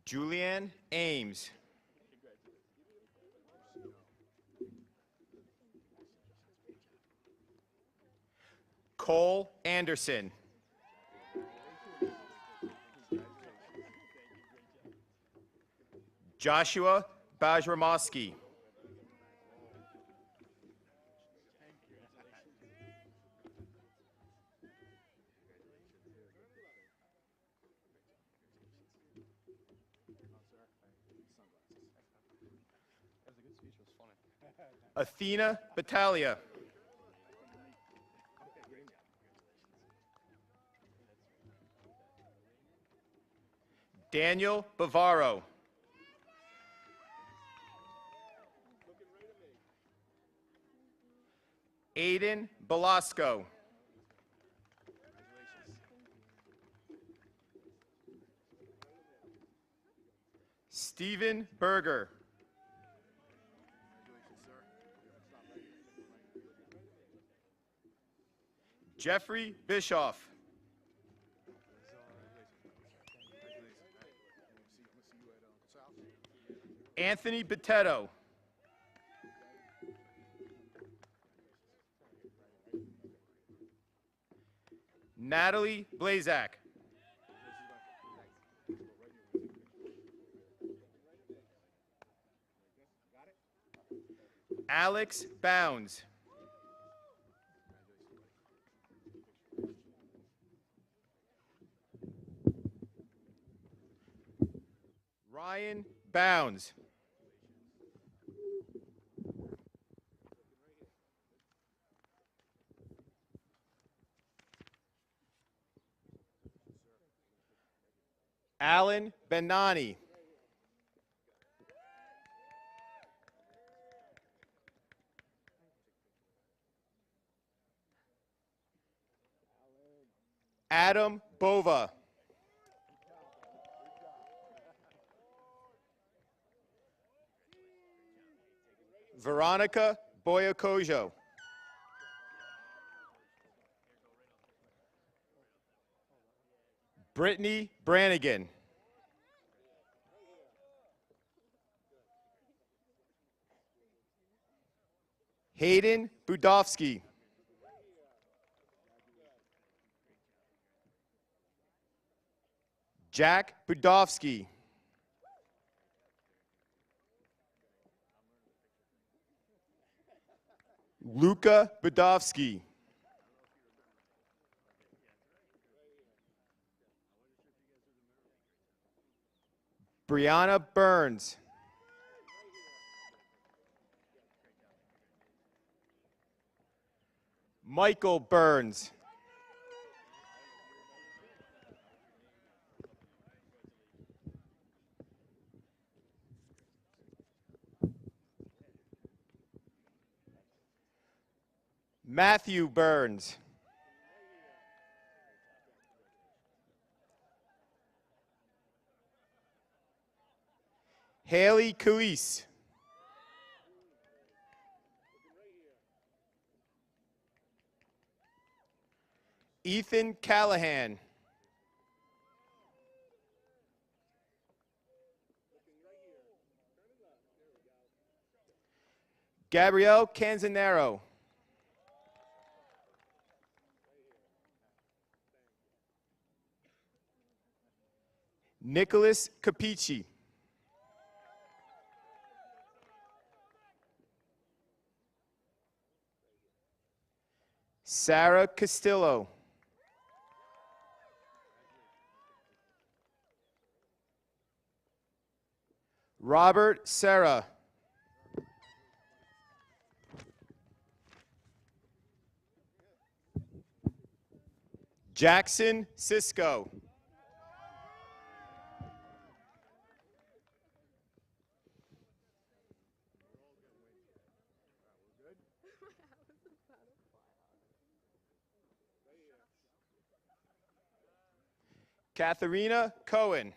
Julianne Ames. Cole Anderson. Joshua Bajramoski. Athena Battaglia. Daniel Bavaro. Aiden Belasco. Stephen Berger. Jeffrey Bischoff. Anthony Botetto. Natalie Blazak. Alex Bounds. Ryan Bounds. Alan Benani. Adam Bova. Veronica Boyacojo. Brittany Brannigan. Hayden Budofsky. Jack Budofsky. Luca Budofsky. Brianna Burns. Michael Burns. Matthew Burns. Haley Calise. Ethan Callahan. Gabrielle Canzanero. Nicholas Capici. Sarah Castillo. Robert Serra. Jackson Cisco. Katharina Cohen.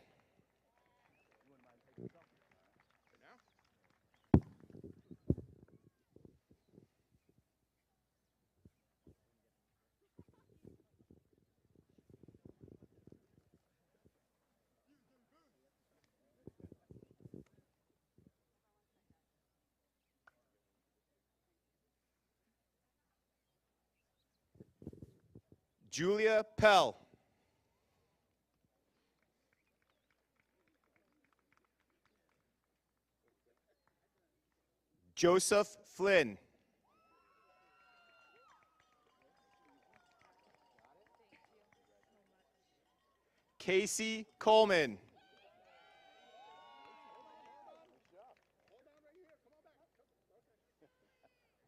Julia Pell. Joseph Flynn. Casey Coleman.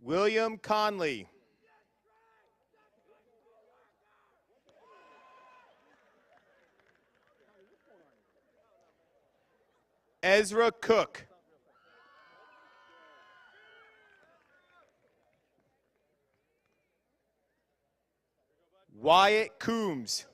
William Conley. Ezra Cook. Wyatt Coombs.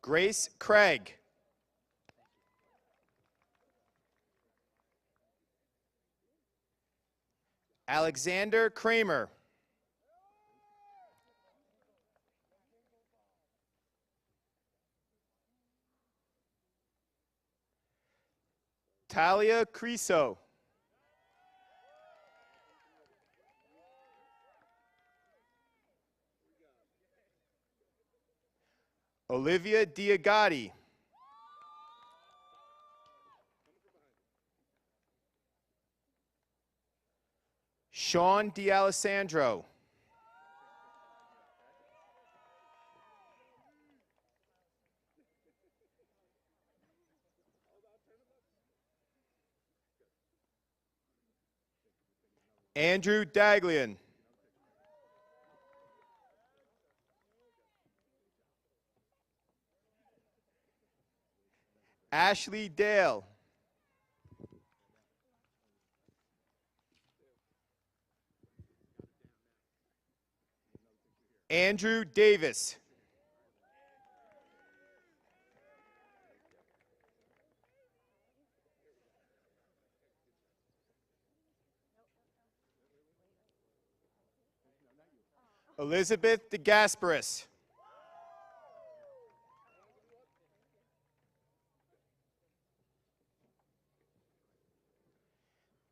Grace Craig. Alexander Kramer. Talia Creso. Olivia Diagati. Sean D'Alessandro. Andrew Daglian. Ashley Dale. Andrew Davis. Elizabeth DeGasperis.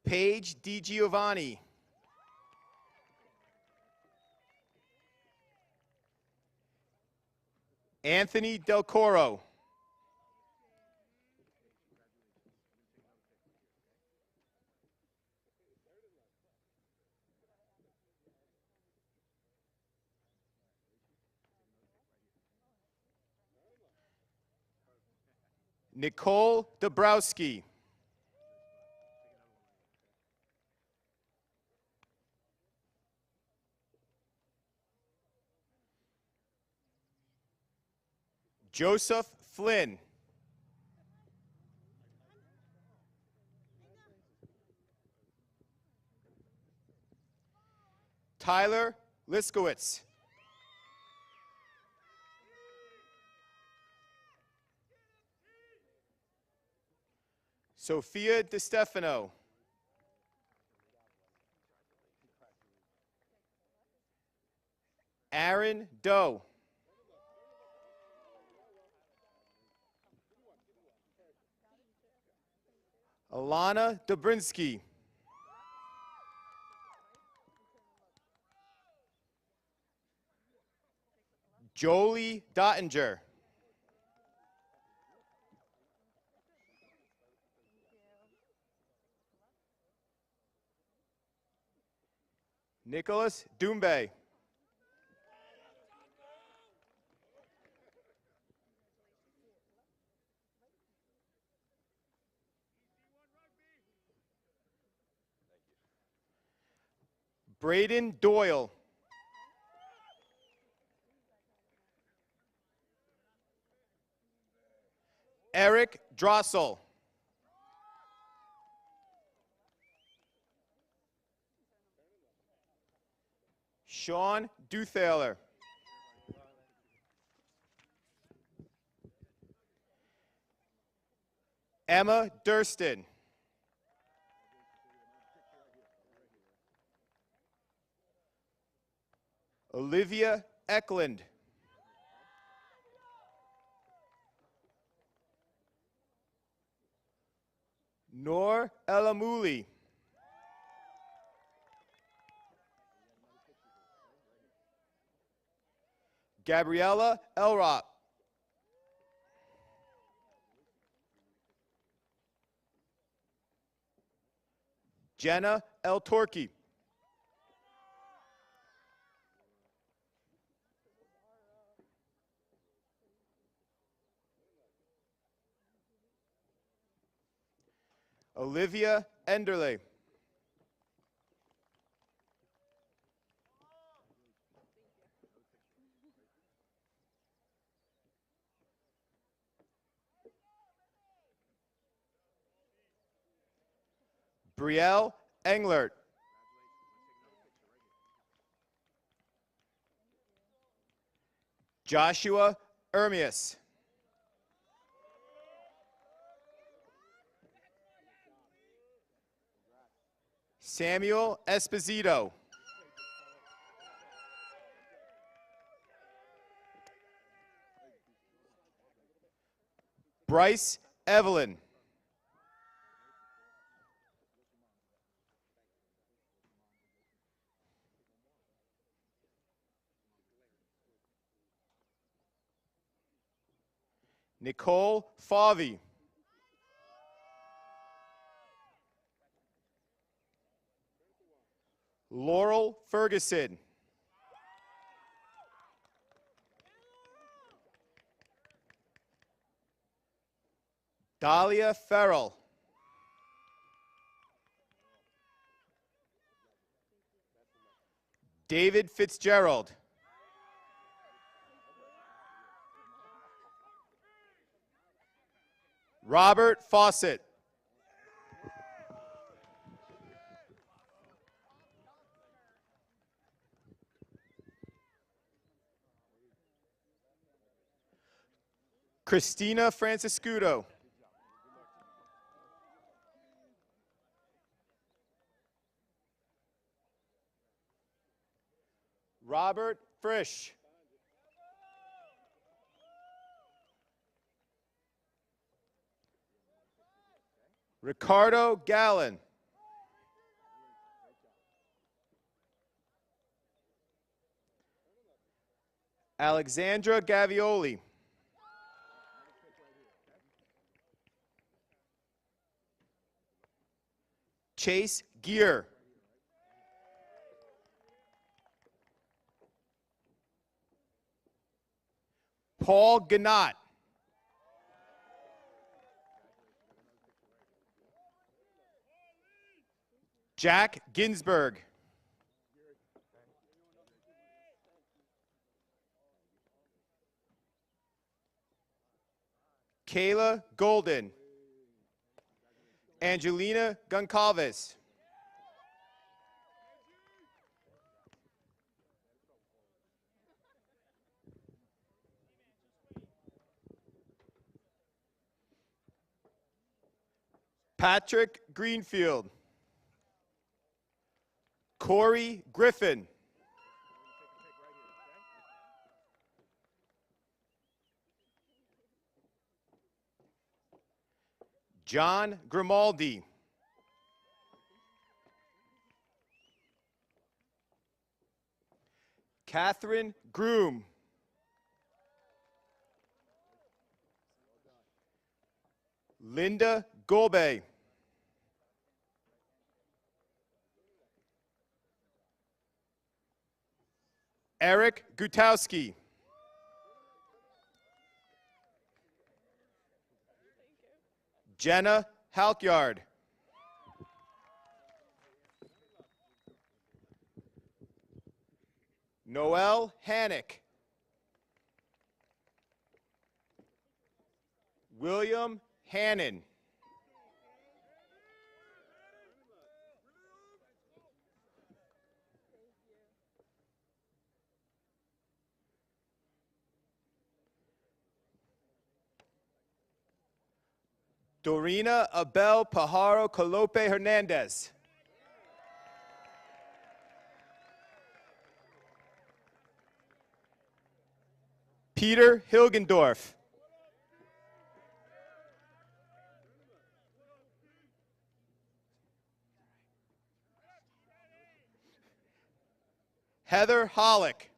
Paige DiGiovanni. Anthony Del Coro. Nicole Dabrowski. Joseph Flynn. Tyler Liskowitz. Sophia DeStefano. Aaron Doe. Alana Dobrinsky. Jolie Dottinger. Nicholas Doumbé. Braden Doyle. Eric Drossel. Sean Duthaler. Emma Durston. Olivia Eklund. Noor Elamouli. Gabriella Elrop. Jenna El Torki. Olivia Enderle. Brielle Englert. Joshua Ermius. Samuel Esposito. Bryce Evelyn. Nicole Favi. Laurel Ferguson. Dahlia Farrell. David Fitzgerald. Robert Fawcett. Christina Franciscudo. Robert Frisch. Ricardo Gallen. Alexandra Gavioli. Chase Gear. Paul Ganott. Jack Ginsberg. Kayla Golden. Angelina Goncalves. Patrick Greenfield. Corey Griffin. John Grimaldi. Catherine Groom. Linda Golbe. Eric Gutowski. Jenna Halkyard. Noel Hannick. William Hannon. Dorina Abel Pajaro Colope Hernandez. Peter Hilgendorf. Heather Hollick.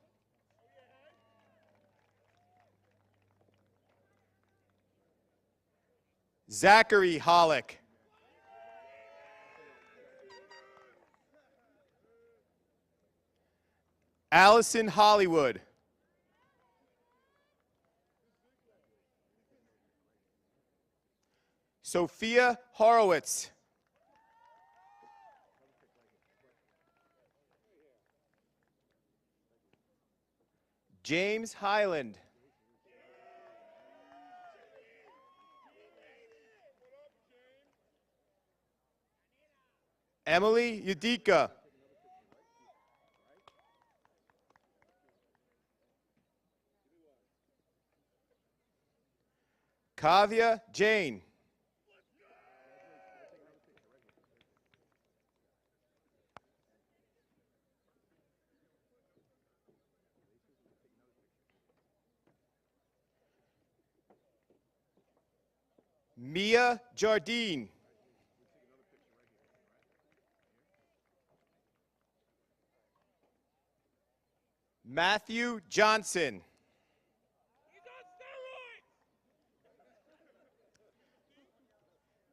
Zachary Hollick. Allison Hollywood. Sophia Horowitz. James Highland. Emily Yudika. Kavya Jane. Mia Jardine. Matthew Johnson.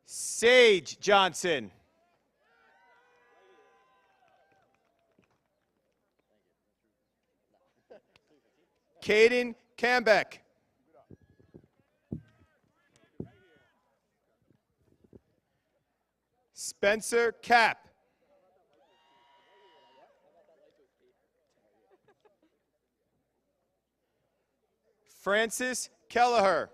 Sage Johnson. Caden Cambeck. Spencer Kapp. Francis Kelleher.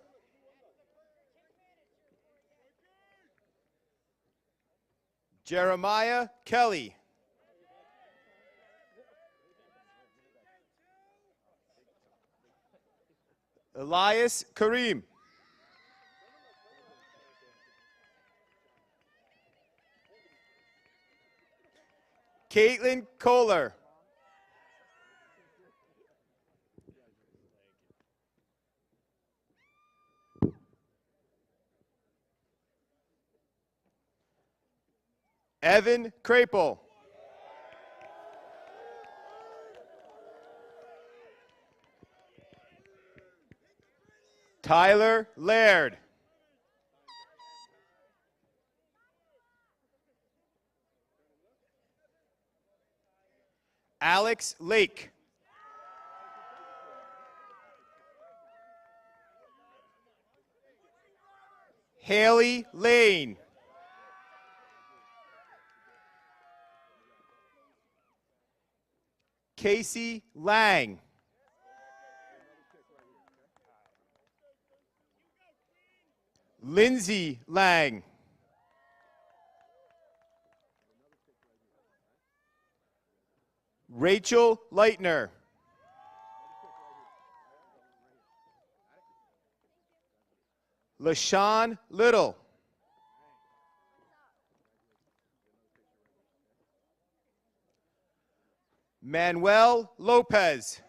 Jeremiah Kelly. Elias Kareem. Caitlin Kohler. Evan Crapel. Tyler Laird. Alex Lake. Haley Lane. Casey Lang. Lindsay Lang. Rachel Leitner. LaShawn Little. Manuel Lopez.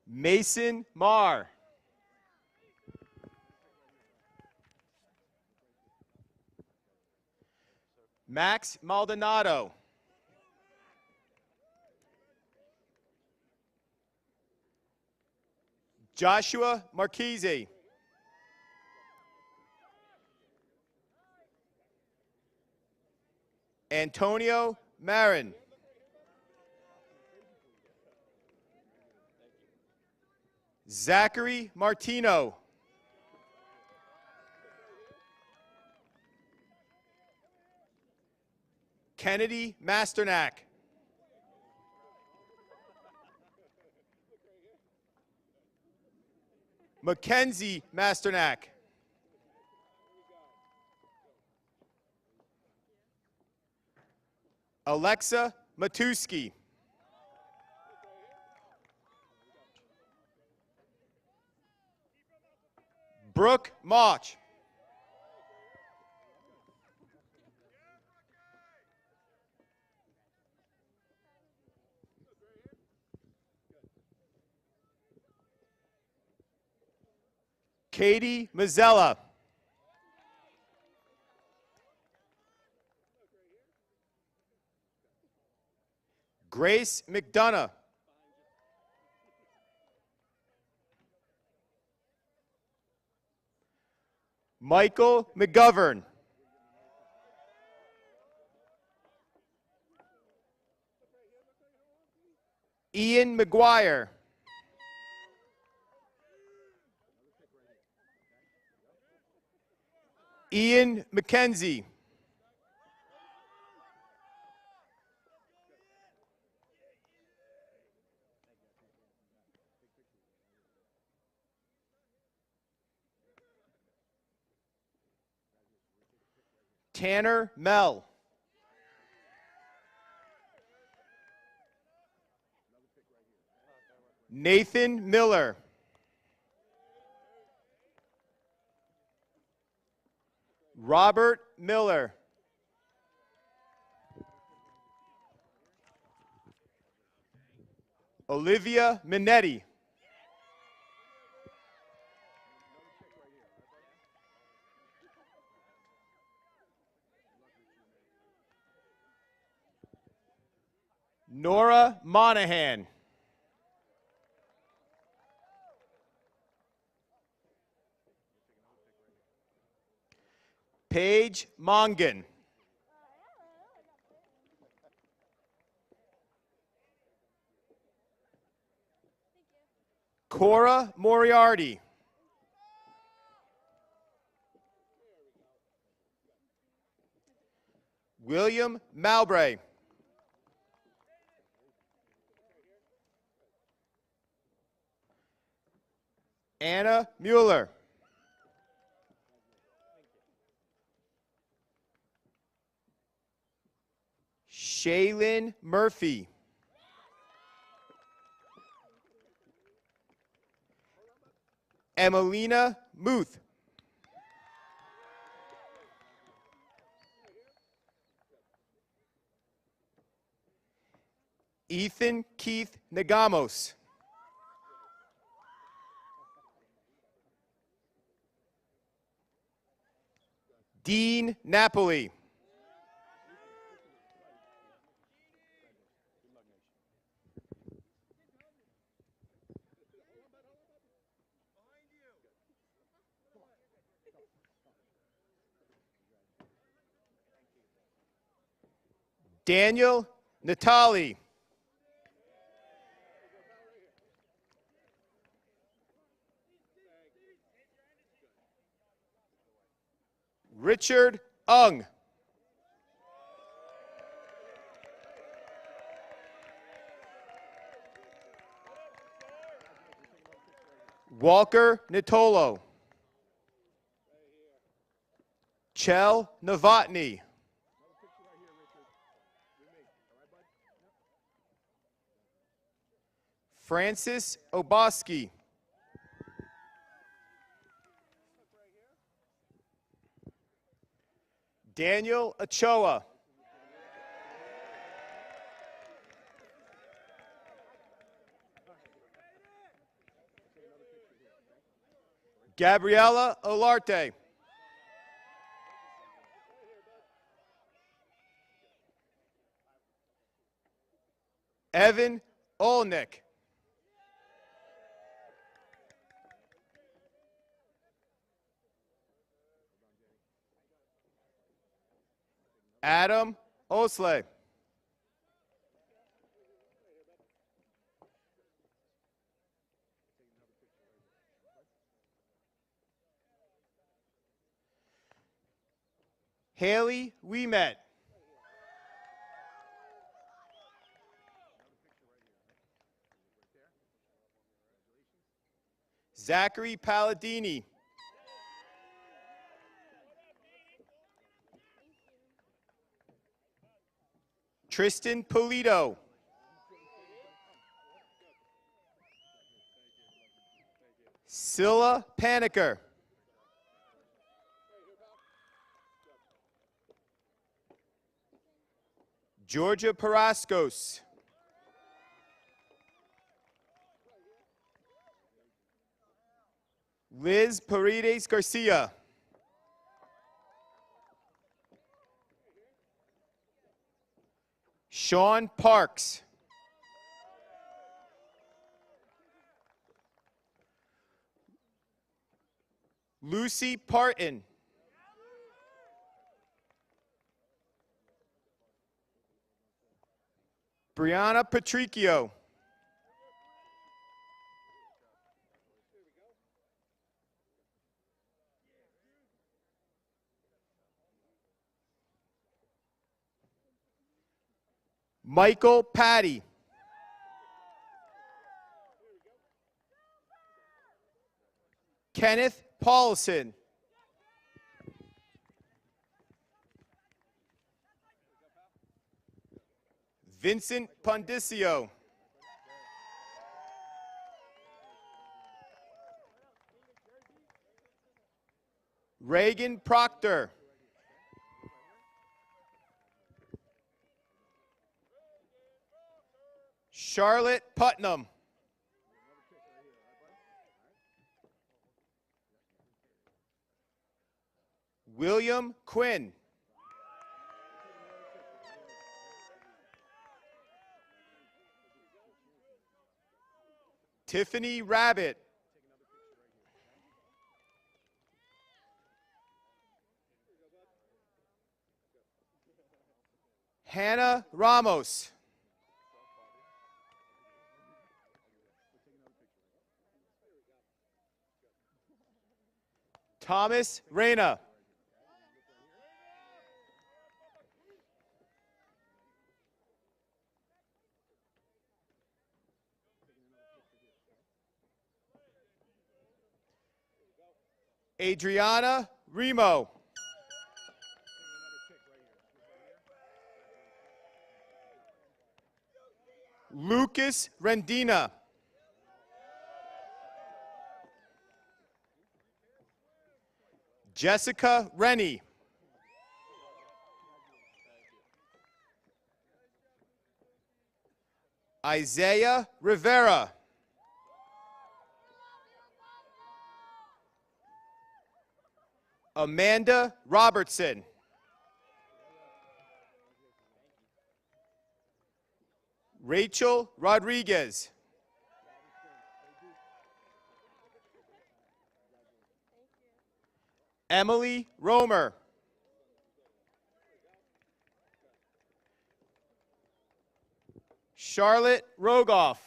Mason Marr. Max Maldonado. Joshua Marchese. Antonio Marin. Zachary Martino. Kennedy Masternack. Mackenzie Masternack. Alexa Matuski. Brooke Mach. Katie Mazzella. Grace McDonough. Michael McGovern. Ian McGuire. Ian McKenzie. Tanner Mell. Nathan Miller. Robert Miller. Olivia Minetti. Nora Monahan. Paige Mongan. Cora Moriarty. William Mowbray. Anna Mueller. Shaylin Murphy. Emelina Muth. Ethan Keith Nagamos. Dean Napoli. Daniel Natali. Richard Ung. Walker Nitolo. Chel Novotny. Francis Oboski. Daniel Ochoa. Gabriela Olarte. Evan Olnick. Adam Osley. Haley Weemet. Zachary Palladini. Tristan Polito. Scylla Paniker. Georgia Paraskos. Liz Paredes Garcia. Sean Parks. Lucy Parton. Brianna Patricio. Michael Patty. Kenneth Paulson. Vincent Pondicio. Reagan Proctor. Charlotte Putnam. William Quinn. Tiffany Rabbit. Hannah Ramos. Thomas Reyna. Adriana Remo. Lucas Rendina. Jessica Rennie. Isaiah Rivera. Amanda Robertson. Rachel Rodriguez. Emily Romer. Charlotte Rogoff.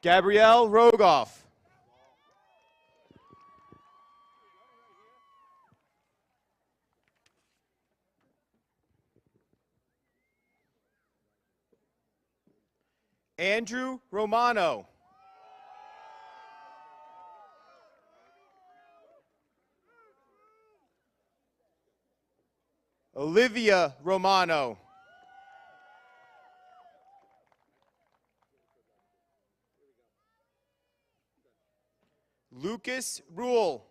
Gabrielle Rogoff. Andrew Romano. Olivia Romano. Lucas Rule.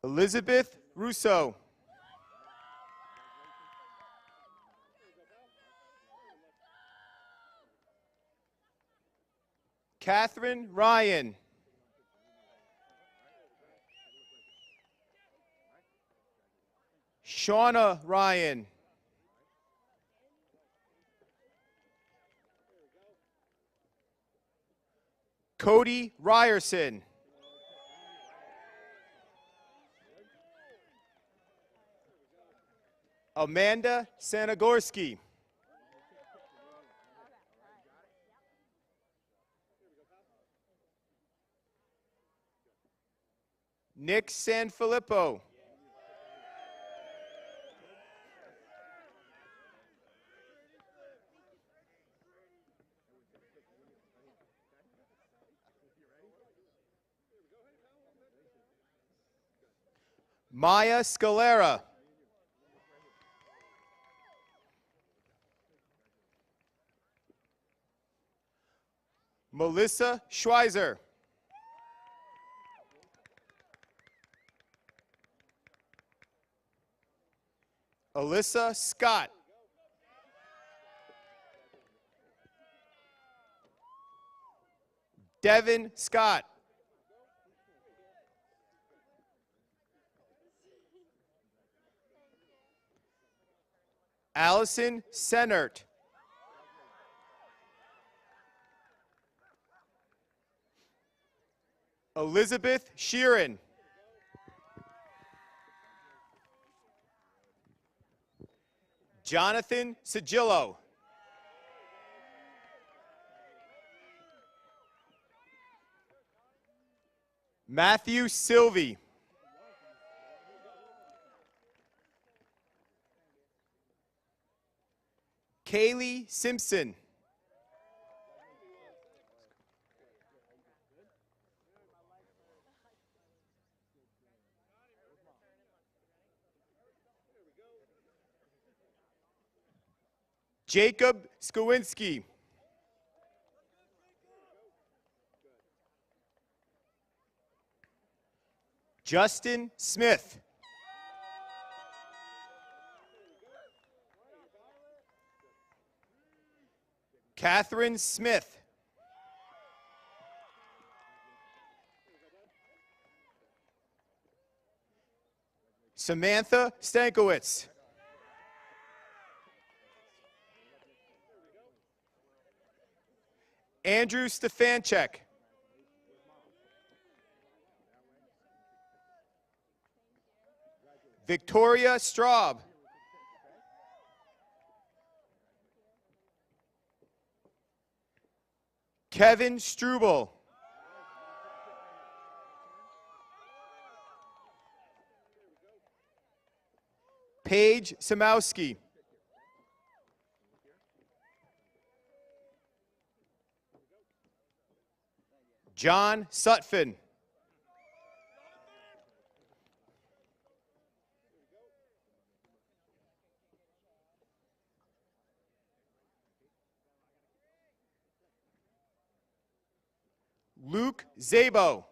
Elizabeth Russo. Catherine Ryan. Shauna Ryan. Cody Ryerson. Amanda Sanagorski. Nick Sanfilippo. Maya Scalera. Melissa Schweizer. Alyssa Scott. Devin Scott. Allison Sennert. Elizabeth Sheeran. Jonathan Sigillo. Matthew Sylvie. Kaylee Simpson. Jacob Skowinski. Justin Smith. Catherine Smith. Samantha Stankiewicz. Andrew Stefanchek. Victoria Straub. Kevin Struble. Paige Samowski. John Sutphin. Luke Zabo.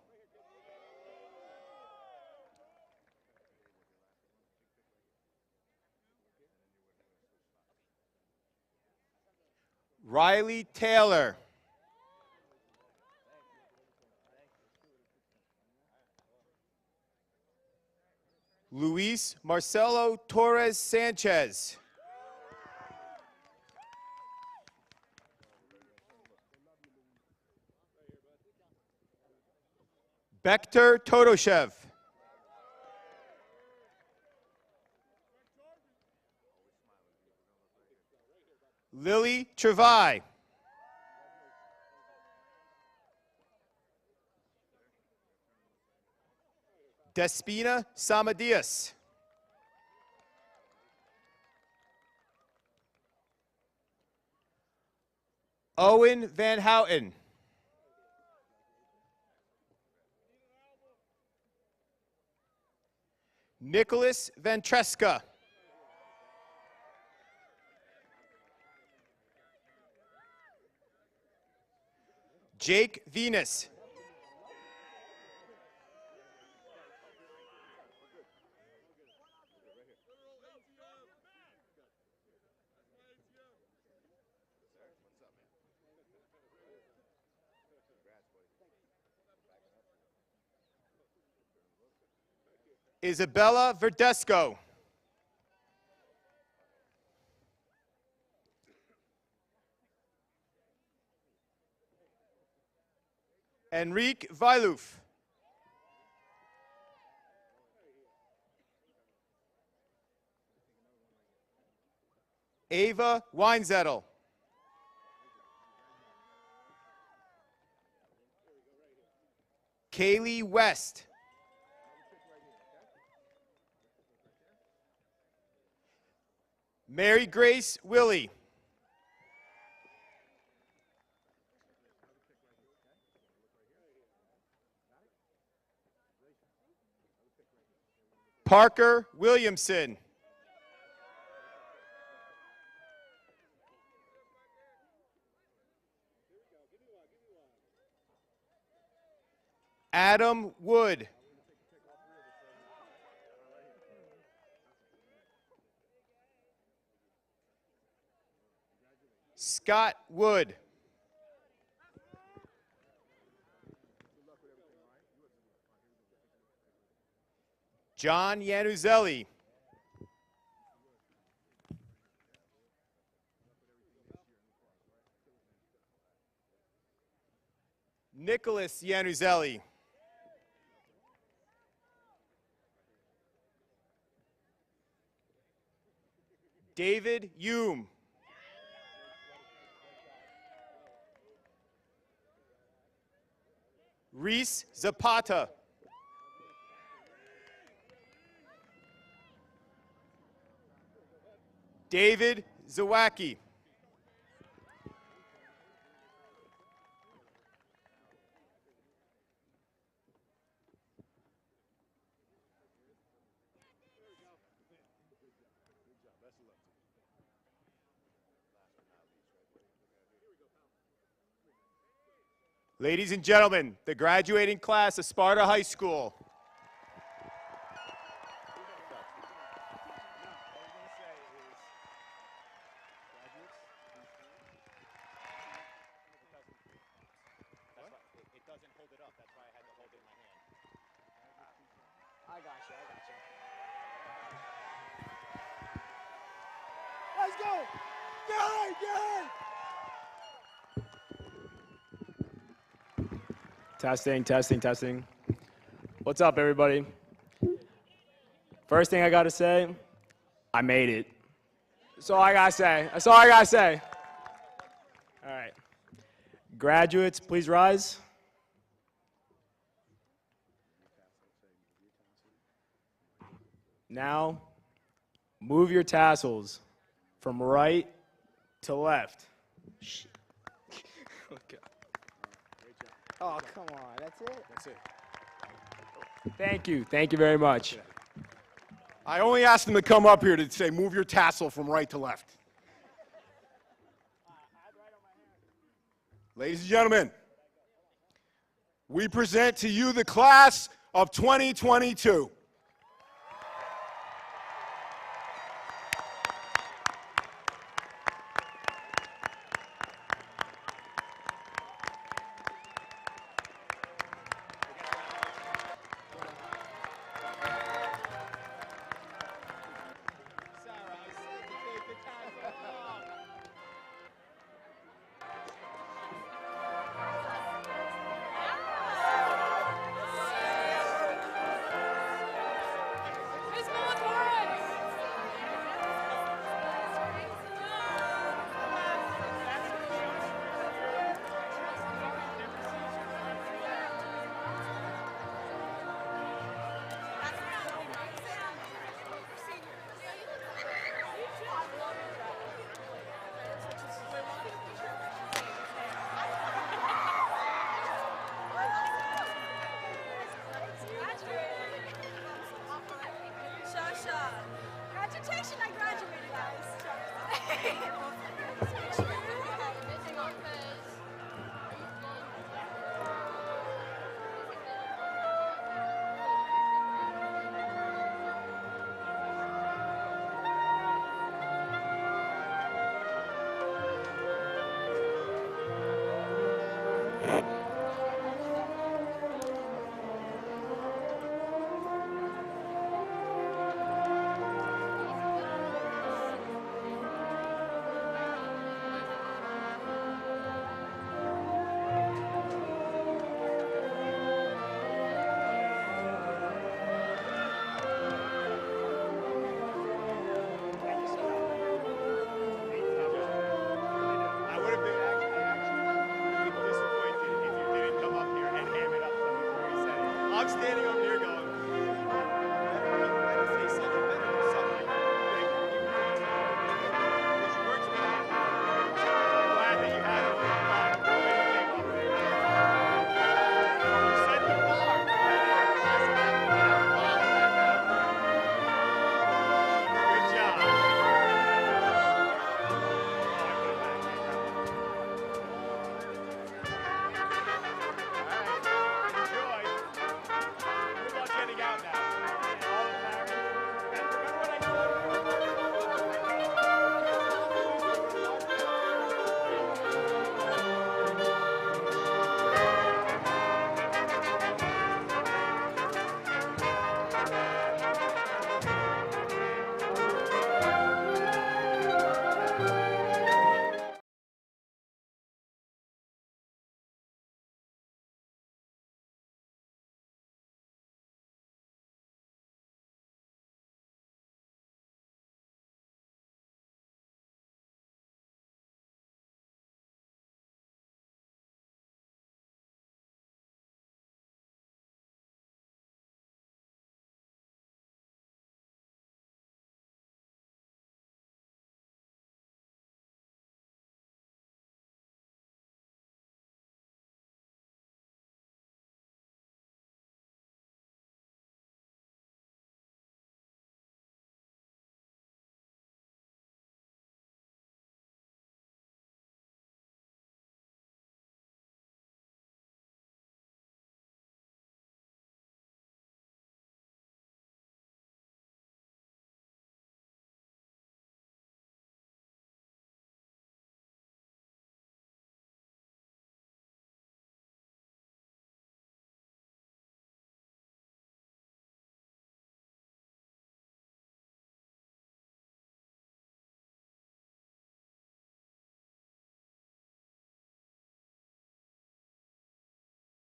Riley Taylor. Luis Marcelo Torres Sanchez. Bekter Todoshev. Lily Travai. Despina Samadias. Owen Van Houten. Nicholas Ventresca. Jake Venus. Isabella Verdesco. Enrique Vailuf. Ava Weinzettel. Kaylee West. Mary Grace Willie. Parker Williamson. Adam Wood. Scott Wood. John Yanuzelli. Nicholas Yanuzelli. David Hume. Reese Zapata. David Zawacki. Ladies and gentlemen, the graduating class of Sparta High School. Let's go! Testing, testing, testing. What's up, everybody? First thing I gotta say, I made it. That's all I gotta say. That's all I gotta say. All right. Graduates, please rise. Now, move your tassels from right to left. Okay. Oh, come on. That's it? That's it. Thank you. Thank you very much. I only asked them to come up here to say, move your tassel from right to left. Ladies and gentlemen, we present to you the class of 2022. Graduation, I graduated, guys. I would have been actually disappointed if you didn't come up here and ham it up before you said it. I'm standing over here going,